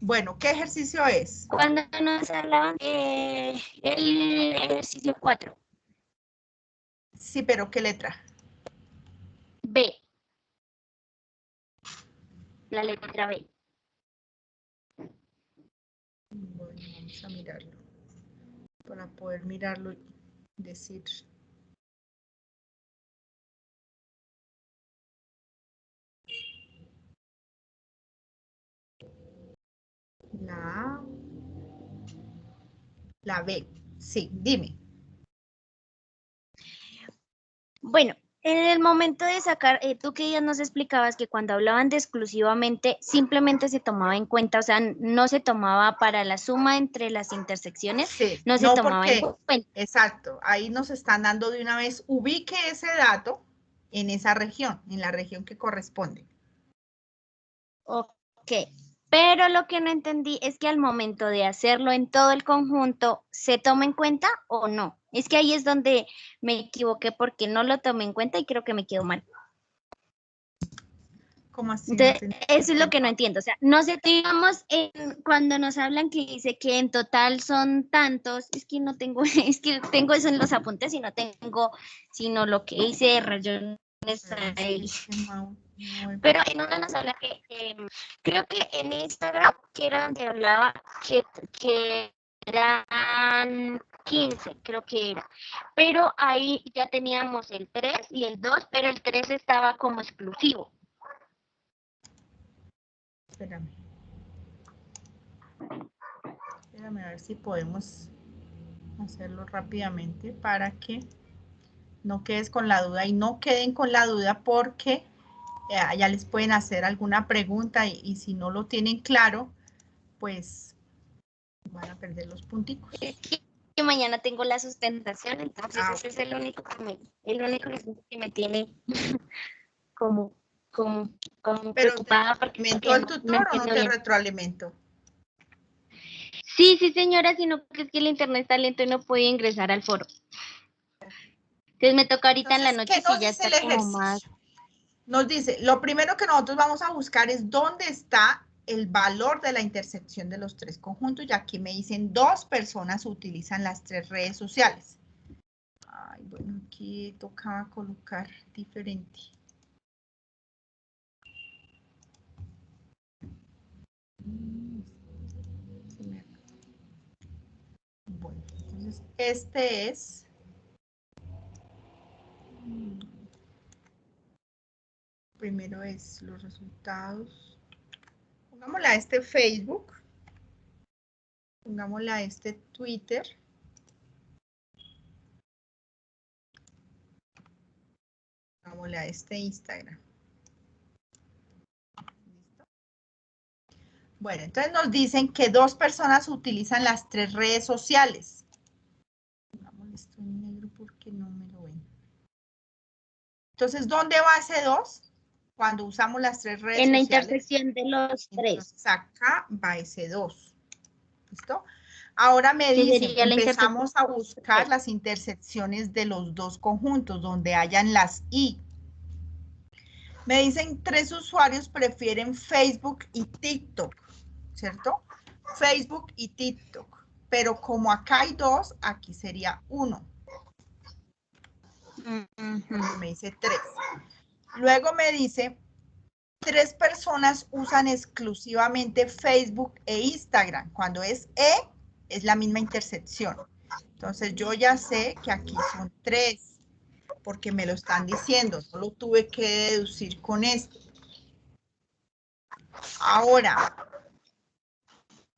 Bueno, ¿qué ejercicio es? Cuando nos hablaban de el ejercicio 4. Sí, pero ¿qué letra? B. La letra B. Bueno, vamos a mirarlo. Para poder mirarlo y decir. La B. Sí, dime. Bueno, en el momento de sacar, tú que ya nos explicabas que cuando hablaban de exclusivamente, simplemente se tomaba en cuenta, o sea, no se tomaba para la suma entre las intersecciones, Sí, no se no tomaba en porque, cuenta. exacto, ahí nos están dando de una vez, ubique ese dato en esa región, en la región que corresponde. Ok, pero lo que no entendí es que al momento de hacerlo en todo el conjunto, ¿se toma en cuenta o no? Es que ahí es donde me equivoqué porque no lo tomé en cuenta y creo que me quedó mal. ¿Cómo así? Entonces, eso es lo que no entiendo. O sea, no sé, digamos, cuando nos hablan que dice que en total son tantos, es que no tengo, es que tengo eso en los apuntes y no tengo, sino lo que hice de rayones ahí. Pero en una nos habla que, creo que en Instagram, que era donde hablaba que eran 15, creo que era. Pero ahí ya teníamos el 3 y el 2, pero el 3 estaba como exclusivo. Espérame. Déjame ver si podemos hacerlo rápidamente para que no quedes con la duda y no queden con la duda porque ya les pueden hacer alguna pregunta y si no lo tienen claro, pues van a perder los punticos. Es que mañana tengo la sustentación, entonces ese es el único que me tiene como Pero preocupada ¿te porque retroalimentó el no tutor o no entiendo te bien. retroalimentó? Sí, señora, sino que es que el internet está lento y no puedo ingresar al foro. Entonces me toca ahorita en la Entonces, ¿qué noche, nos si ya dice está el como más. ejercicio? Nos dice, lo primero que nosotros vamos a buscar es dónde está el valor de la intersección de los tres conjuntos, y aquí me dicen 2 personas utilizan las 3 redes sociales. Ay, bueno, aquí tocaba colocar diferente. Bueno, entonces este es... Primero es los resultados. Pongámosle a este Facebook. Pongámosle a este Twitter. Pongámosle a este Instagram. ¿Listo? Bueno, entonces nos dicen que 2 personas utilizan las 3 redes sociales. Pongámosle esto en negro porque no me lo ven. Entonces, ¿dónde va ese 2? Cuando usamos las 3 redes En la sociales. intersección de los tres. Entonces, acá va ese 2. ¿Listo? Ahora me Que dicen, sería la intersección empezamos a de los buscar tres. las intersecciones de los 2 conjuntos, donde hayan las I. Me dicen 3 usuarios prefieren Facebook y TikTok, ¿cierto? Facebook y TikTok. Pero como acá hay 2, aquí sería 1. Porque me dice 3. Luego me dice, 3 personas usan exclusivamente Facebook e Instagram. Cuando es E, es la misma intersección. Entonces yo ya sé que aquí son 3, porque me lo están diciendo. Solo tuve que deducir con esto. Ahora,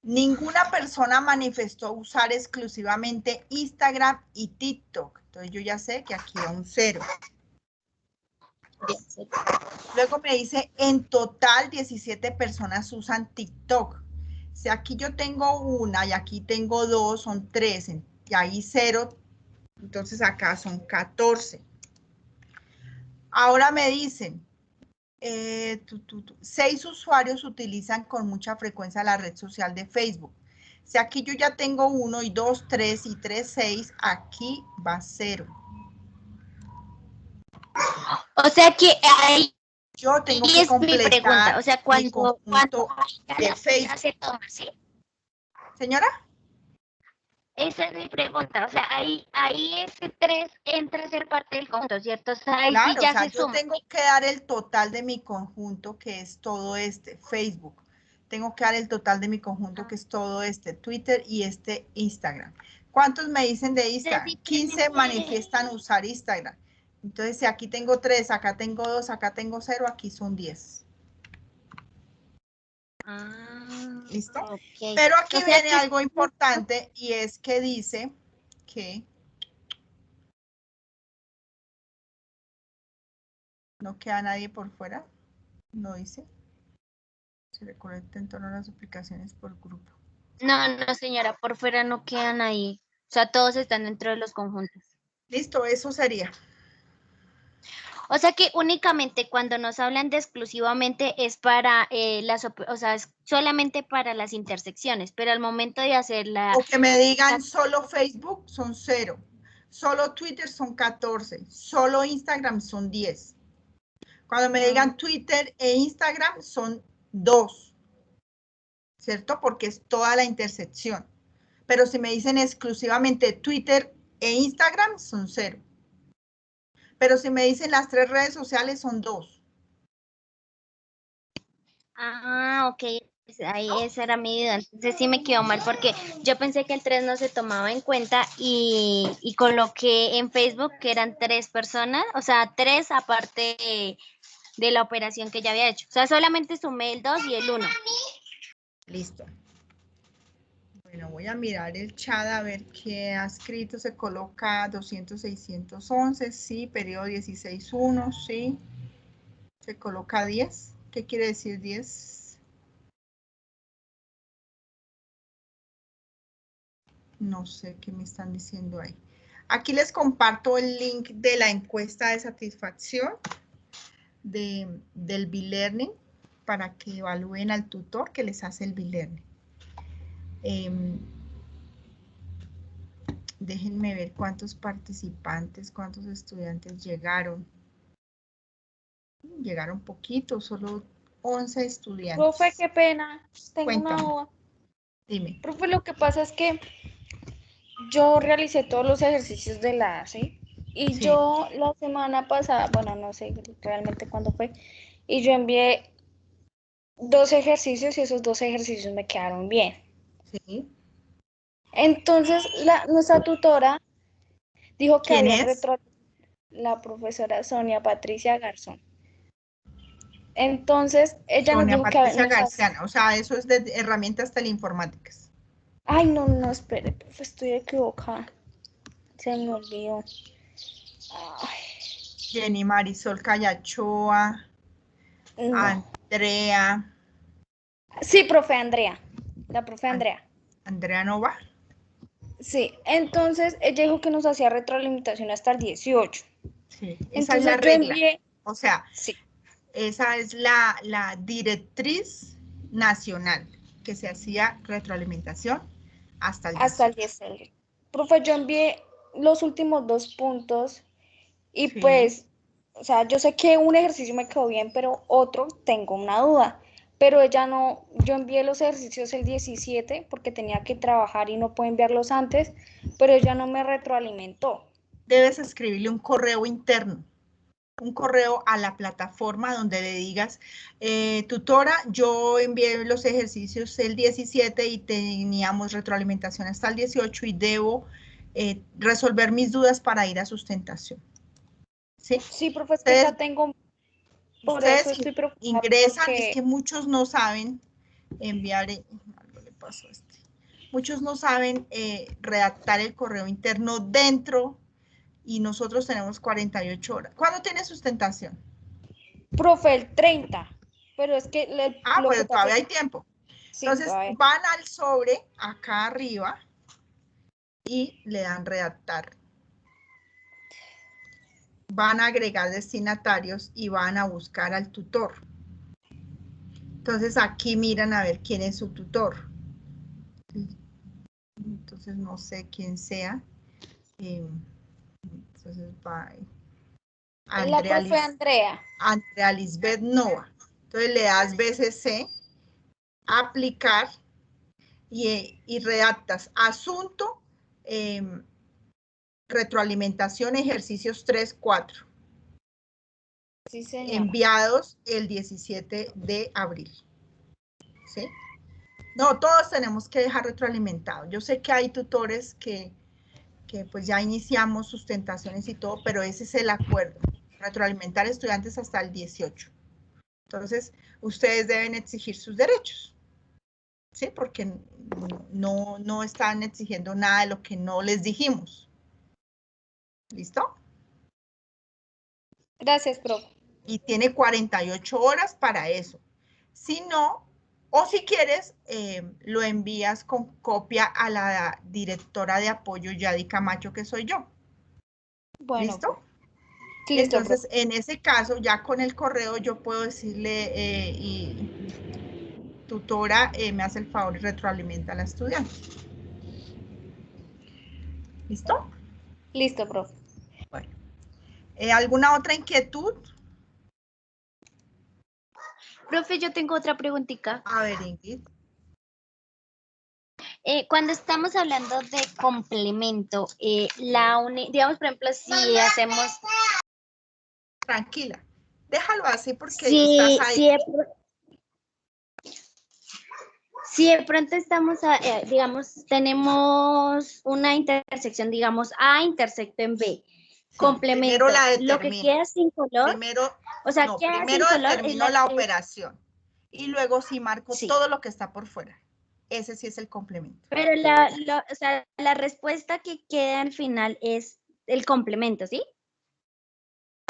ninguna persona manifestó usar exclusivamente Instagram y TikTok. Entonces yo ya sé que aquí va un 0. Luego me dice, en total 17 personas usan TikTok. Si aquí yo tengo una y aquí tengo 2, son 3, y ahí 0, entonces acá son 14. Ahora me dicen, 6 usuarios utilizan con mucha frecuencia la red social de Facebook. Si aquí yo ya tengo 1 y 2, 3 y 3, 6, aquí va 0. O sea que ahí Yo tengo que es mi pregunta. completar O sea, mi cuando conjunto ya de la prueba Facebook. se toma, ¿sí? Señora, Esa es mi pregunta. O sea, ahí ese 3 entra a ser parte del conjunto, ¿cierto? O sea, ahí sí claro, o ya sea, se yo suma. tengo que dar el total de mi conjunto, que es todo este, Facebook. Tengo que dar el total de mi conjunto, que es todo este, Twitter y este Instagram. ¿Cuántos me dicen de Instagram? 15 manifiestan usar Instagram. Entonces, si aquí tengo 3, acá tengo 2, acá tengo 0, aquí son 10. ¿Listo? Ok. Pero aquí O sea viene que algo importante y es que dice que no queda nadie por fuera. No dice. Se recolecta en torno a las aplicaciones por grupo. no, señora, por fuera no quedan ahí. O sea, todos están dentro de los conjuntos. Listo, eso sería. O sea que únicamente cuando nos hablan de exclusivamente es para o sea, es solamente para las intersecciones, pero al momento de hacer O que me digan solo Facebook son 0, solo Twitter son 14, solo Instagram son 10. Cuando me digan Twitter e Instagram son 2, ¿cierto? Porque es toda la intersección. Pero si me dicen exclusivamente Twitter e Instagram son 0. Pero si me dicen las 3 redes sociales son 2. ok, ahí esa era mi duda. Entonces sí me quedó mal porque yo pensé que el 3 no se tomaba en cuenta y coloqué en Facebook que eran 3 personas, o sea, 3 aparte de la operación que ya había hecho. O sea, solamente sumé el 2 y el 1. Listo. Bueno, voy a mirar el chat a ver qué ha escrito. Se coloca 200-611, sí. Periodo 16.1, sí. Se coloca 10. ¿Qué quiere decir 10? No sé qué me están diciendo ahí. Aquí les comparto el link de la encuesta de satisfacción del B-Learning para que evalúen al tutor que les hace el B-Learning. Déjenme ver cuántos participantes, cuántos estudiantes llegaron. Llegaron poquitos, solo 11 estudiantes. Profe, qué pena. Tengo Cuéntame. una duda. Dime. Profe, lo que pasa es que yo realicé todos los ejercicios de la ACE y Sí. yo la semana pasada, bueno, no sé realmente cuándo fue, y yo envié 2 ejercicios y esos 2 ejercicios me quedaron bien. Sí. Entonces, nuestra tutora dijo que ¿Quién había es? la profesora Sonia Patricia Garzón. Entonces, ella nos Sonia dijo Patricia Garciana. O sea, eso es de herramientas teleinformáticas. Ay, no, espere, profe, estoy equivocada. Se me olvidó. Ay, Jenny Marisol Callachoa. no. Andrea. Sí, profe Andrea. La profe Andrea. Andrea Nova. Sí, entonces ella dijo que nos hacía retroalimentación hasta el 18. Sí, esa Entonces es la yo regla. envié. O sea, Sí. esa es la directriz nacional, que se hacía retroalimentación hasta el Hasta el 18. 18. Profe, yo envié los últimos 2 puntos y Sí. pues, o sea, yo sé que un ejercicio me quedó bien, pero otro tengo una duda. Pero ella no, yo envié los ejercicios el 17 porque tenía que trabajar y no puedo enviarlos antes, pero ella no me retroalimentó. Debes escribirle un correo interno, un correo a la plataforma donde le digas, tutora, yo envié los ejercicios el 17 y teníamos retroalimentación hasta el 18 y debo resolver mis dudas para ir a sustentación. ¿Sí? Sí, profe, es que ya tengo, por eso Ustedes estoy preocupada ingresan, es porque... que muchos no saben enviar, algo le pasó a este. Muchos no saben redactar el correo interno dentro y nosotros tenemos 48 horas. ¿Cuándo tiene sustentación? Profe, el 30, pero es que lo que Pues pasa todavía es hay que... tiempo. Sí, Entonces todavía. van al sobre, acá arriba, y le dan redactar. Van a agregar destinatarios y van a buscar al tutor. Entonces aquí miran a ver quién es su tutor. Entonces no sé quién sea. Entonces va La profe Andrea. Andrea Lisbeth Nova. Entonces le das BCC, aplicar y redactas asunto, retroalimentación, ejercicios 3, 4. Sí, señora. Enviados el 17 de abril. ¿Sí? No, todos tenemos que dejar retroalimentado. Yo sé que hay tutores que pues ya iniciamos sustentaciones y todo, pero ese es el acuerdo. Retroalimentar estudiantes hasta el 18. Entonces, ustedes deben exigir sus derechos. ¿Sí? Porque no están exigiendo nada de lo que no les dijimos. ¿Listo? Gracias, profe. Y tiene 48 horas para eso. Si no, o si quieres, lo envías con copia a la directora de apoyo, Yadi Camacho, que soy yo. Bueno, ¿Listo? listo, Entonces, profe. en ese caso, ya con el correo yo puedo decirle, tutora, me hace el favor y retroalimenta a la estudiante. ¿Listo? Listo, profe. Bueno. ¿Alguna otra inquietud? Profe, yo tengo otra preguntita. A ver, Ingrid. Cuando estamos hablando de complemento, digamos, por ejemplo, si hacemos... Tranquila. Déjalo así porque estás ahí. Si de pronto estamos, digamos, tenemos una intersección, digamos, A intersecto en B, complemento, Primero la lo que determino. queda sin color, Primero, o sea, no, queda sin primero color es determino la operación. Y luego sí marco sí, todo lo que está por fuera. ese sí es el complemento. Pero o sea, la respuesta que queda al final es el complemento, ¿sí?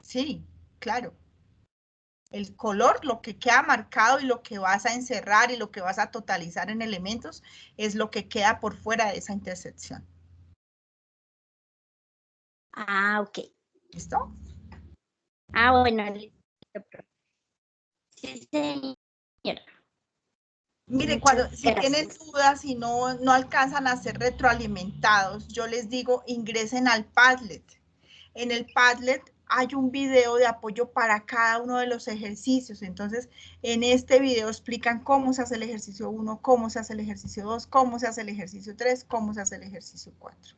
Sí, claro. El color, lo que queda marcado y lo que vas a encerrar y lo que vas a totalizar en elementos es lo que queda por fuera de esa intersección. Ah, ok. ¿Listo? Ah, bueno, listo. Sí, señora. Mire, Muchas si tienen gracias. dudas y no alcanzan a ser retroalimentados, yo les digo, ingresen al Padlet. En el Padlet hay un video de apoyo para cada uno de los ejercicios. Entonces, en este video explican cómo se hace el ejercicio 1, cómo se hace el ejercicio 2, cómo se hace el ejercicio 3, cómo se hace el ejercicio 4.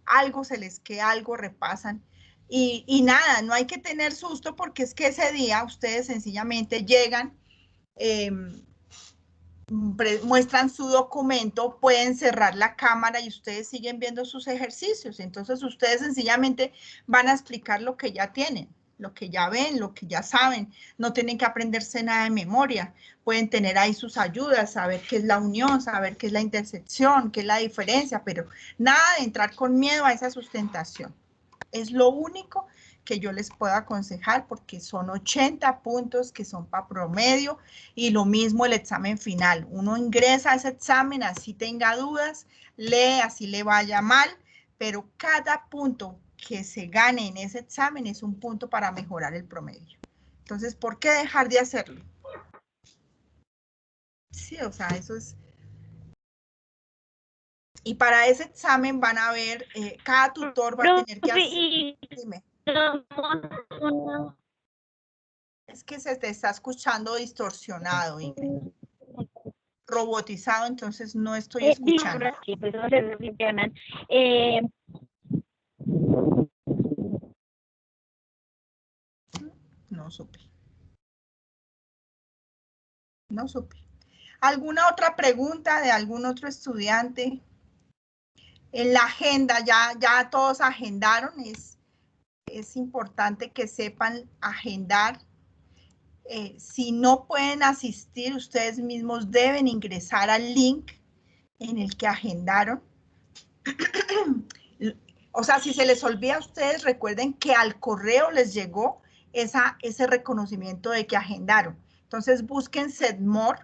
Algo se les queda, algo repasan. Y nada, no hay que tener susto porque es que ese día ustedes sencillamente llegan, muestran su documento, pueden cerrar la cámara y ustedes siguen viendo sus ejercicios. Entonces ustedes sencillamente van a explicar lo que ya tienen, lo que ya ven, lo que ya saben. No tienen que aprenderse nada de memoria. Pueden tener ahí sus ayudas, saber qué es la unión, saber qué es la intersección, qué es la diferencia, pero nada de entrar con miedo a esa sustentación. Es lo único que yo les puedo aconsejar porque son 80 puntos que son para promedio y lo mismo el examen final. Uno ingresa a ese examen, así tenga dudas, lee, así le vaya mal, pero cada punto que se gane en ese examen es un punto para mejorar el promedio. Entonces, ¿por qué dejar de hacerlo? Sí, o sea, eso es... Y para ese examen van a ver, cada tutor va a tener que hacer... Dime. Es que se te está escuchando distorsionado, Ingrid. Robotizado, entonces no estoy escuchando. No supe. No supe. ¿Alguna otra pregunta de algún otro estudiante? En la agenda, ya todos agendaron. Es importante que sepan agendar. Si no pueden asistir, ustedes mismos deben ingresar al link en el que agendaron. O sea, si se les olvida a ustedes, recuerden que al correo les llegó ese reconocimiento de que agendaron. Entonces busquen Sedmore,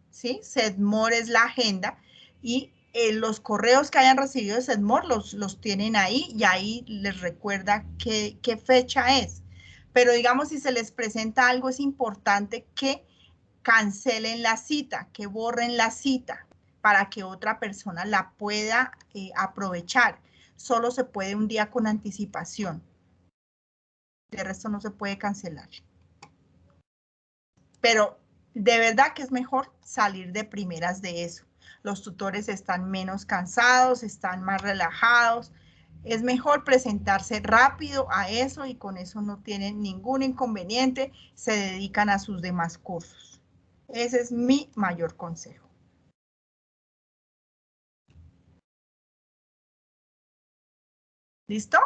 ¿sí? Sedmore es la agenda y los correos que hayan recibido de Sedmore los tienen ahí y ahí les recuerda qué fecha es. Pero digamos, si se les presenta algo, es importante que cancelen la cita, que borren la cita para que otra persona la pueda aprovechar. Solo se puede un día con anticipación. De resto no se puede cancelar. Pero de verdad que es mejor salir de primeras de eso. Los tutores están menos cansados, están más relajados. Es mejor presentarse rápido a eso y con eso no tienen ningún inconveniente. Se dedican a sus demás cursos. Ese es mi mayor consejo. ¿Listo?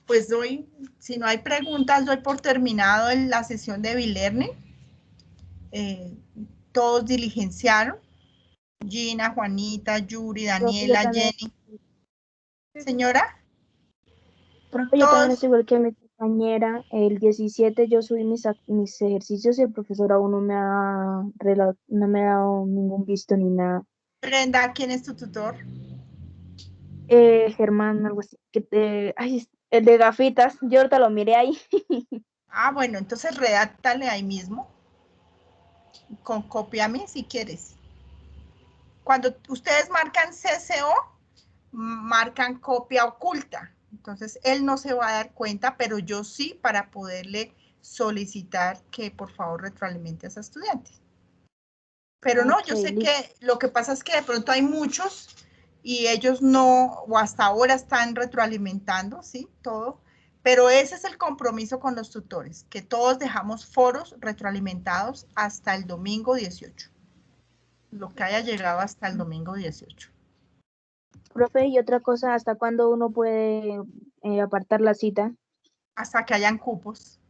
Pues doy, si no hay preguntas, doy por terminado la sesión de B-Learning. Todos diligenciaron. Gina, Juanita, Yuri, Profe, yo Daniela, también, Jenny. Señora, profe, yo también todos. estoy igual que mi compañera. El 17 yo subí mis ejercicios y el profesor aún no me ha dado ningún visto ni nada. Brenda, ¿quién es tu tutor? Germán, algo así. Ay, el de gafitas, yo ahorita lo miré ahí. Ah, bueno, entonces redáctale ahí mismo. Cópiame si quieres. Cuando ustedes marcan CCO, marcan copia oculta. Entonces, él no se va a dar cuenta, pero yo sí, para poderle solicitar que por favor retroalimente a ese estudiante. Pero no, Ok, yo sé que listo. lo que pasa es que de pronto hay muchos y ellos no, o hasta ahora están retroalimentando, ¿sí? Todo. Pero ese es el compromiso con los tutores, que todos dejamos foros retroalimentados hasta el domingo 18. Lo que haya llegado hasta el domingo 18. Profe, y otra cosa, ¿hasta cuándo uno puede apartar la cita? Hasta que hayan cupos,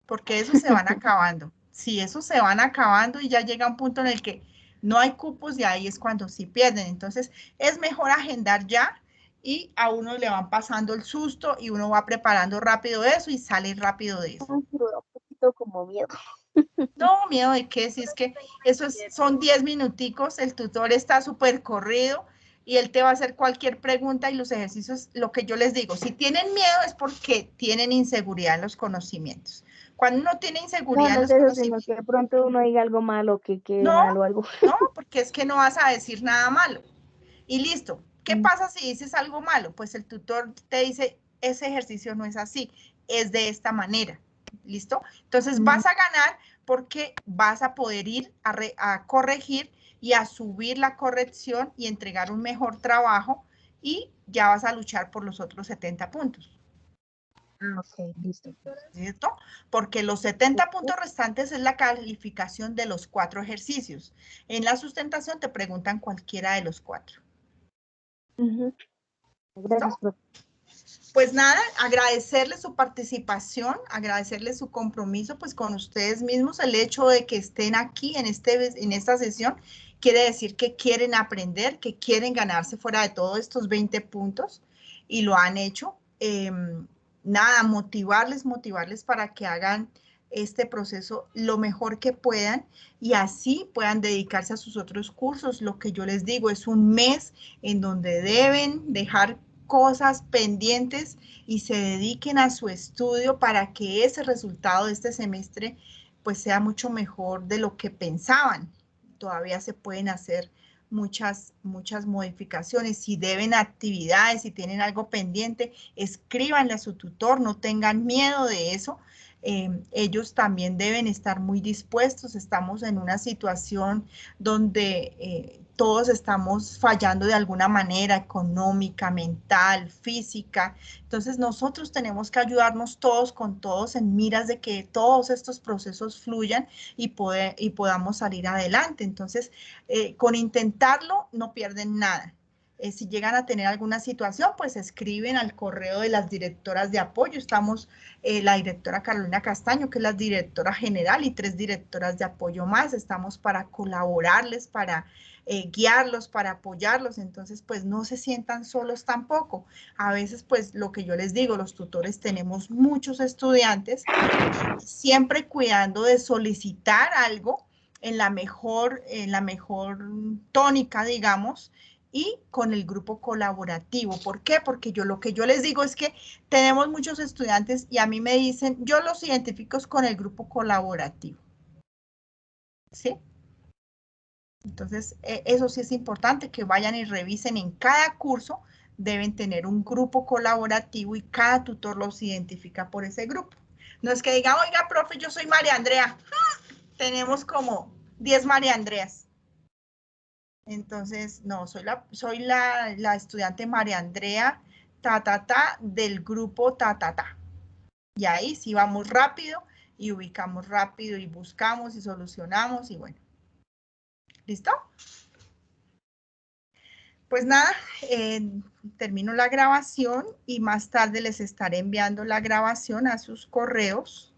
porque esos se van acabando. Sí, esos se van acabando y ya llega un punto en el que no hay cupos y ahí es cuando sí pierden. Entonces, es mejor agendar ya y a uno le van pasando el susto y uno va preparando rápido eso y sale rápido de eso. Ay, pero da un poquito como miedo. No, miedo de qué, si es que son 10 minuticos, el tutor está súper corrido y él te va a hacer cualquier pregunta y los ejercicios, lo que yo les digo, si tienen miedo es porque tienen inseguridad en los conocimientos. Cuando uno tiene No, inseguridad no en es los eso, sino conocimientos, que de pronto uno diga algo malo, que quede no, mal o algo. no, porque es que no vas a decir nada malo. Y listo. ¿Qué Mm. pasa si dices algo malo? Pues el tutor te dice, ese ejercicio no es así, es de esta manera. ¿Listo? Entonces vas a ganar porque vas a poder ir a corregir y a subir la corrección y entregar un mejor trabajo y ya vas a luchar por los otros 70 puntos. Ah, ok, listo. ¿Cierto? Porque los 70 puntos restantes es la calificación de los 4 ejercicios. En la sustentación te preguntan cualquiera de los 4. Gracias, profe. Pues nada, agradecerles su participación, agradecerles su compromiso pues con ustedes mismos. El hecho de que estén aquí en esta sesión quiere decir que quieren aprender, que quieren ganarse fuera de todos estos 20 puntos y lo han hecho. Nada, motivarles para que hagan este proceso lo mejor que puedan y así puedan dedicarse a sus otros cursos. Lo que yo les digo es un mes en donde deben dejar cosas pendientes y se dediquen a su estudio para que ese resultado de este semestre pues sea mucho mejor de lo que pensaban. Todavía se pueden hacer muchas modificaciones. Si deben actividades, si tienen algo pendiente, escríbanle a su tutor, no tengan miedo de eso. Ellos también deben estar muy dispuestos. Estamos en una situación donde todos estamos fallando de alguna manera, económica, mental, física. Entonces nosotros tenemos que ayudarnos todos con todos en miras de que todos estos procesos fluyan y podamos salir adelante. Entonces, con intentarlo no pierden nada. Si llegan a tener alguna situación, pues escriben al correo de las directoras de apoyo. Estamos la directora Carolina Castaño, que es la directora general, y 3 directoras de apoyo más. Estamos para colaborarles, para guiarlos, para apoyarlos. Entonces, pues no se sientan solos tampoco. A veces, pues lo que yo les digo, los tutores tenemos muchos estudiantes, siempre cuidando de solicitar algo en la mejor tónica, digamos, y con el grupo colaborativo. ¿Por qué? Porque lo que yo les digo es que tenemos muchos estudiantes y a mí me dicen, yo los identifico con el grupo colaborativo. ¿Sí? Entonces, eso sí es importante, que vayan y revisen en cada curso, deben tener un grupo colaborativo y cada tutor los identifica por ese grupo. No es que diga, oiga, profe, yo soy María Andrea. Tenemos como 10 María Andreas. Entonces, no, soy la estudiante María Andrea, del grupo Y ahí sí vamos rápido y ubicamos rápido y buscamos y solucionamos y bueno. ¿Listo? Pues nada, termino la grabación y más tarde les estaré enviando la grabación a sus correos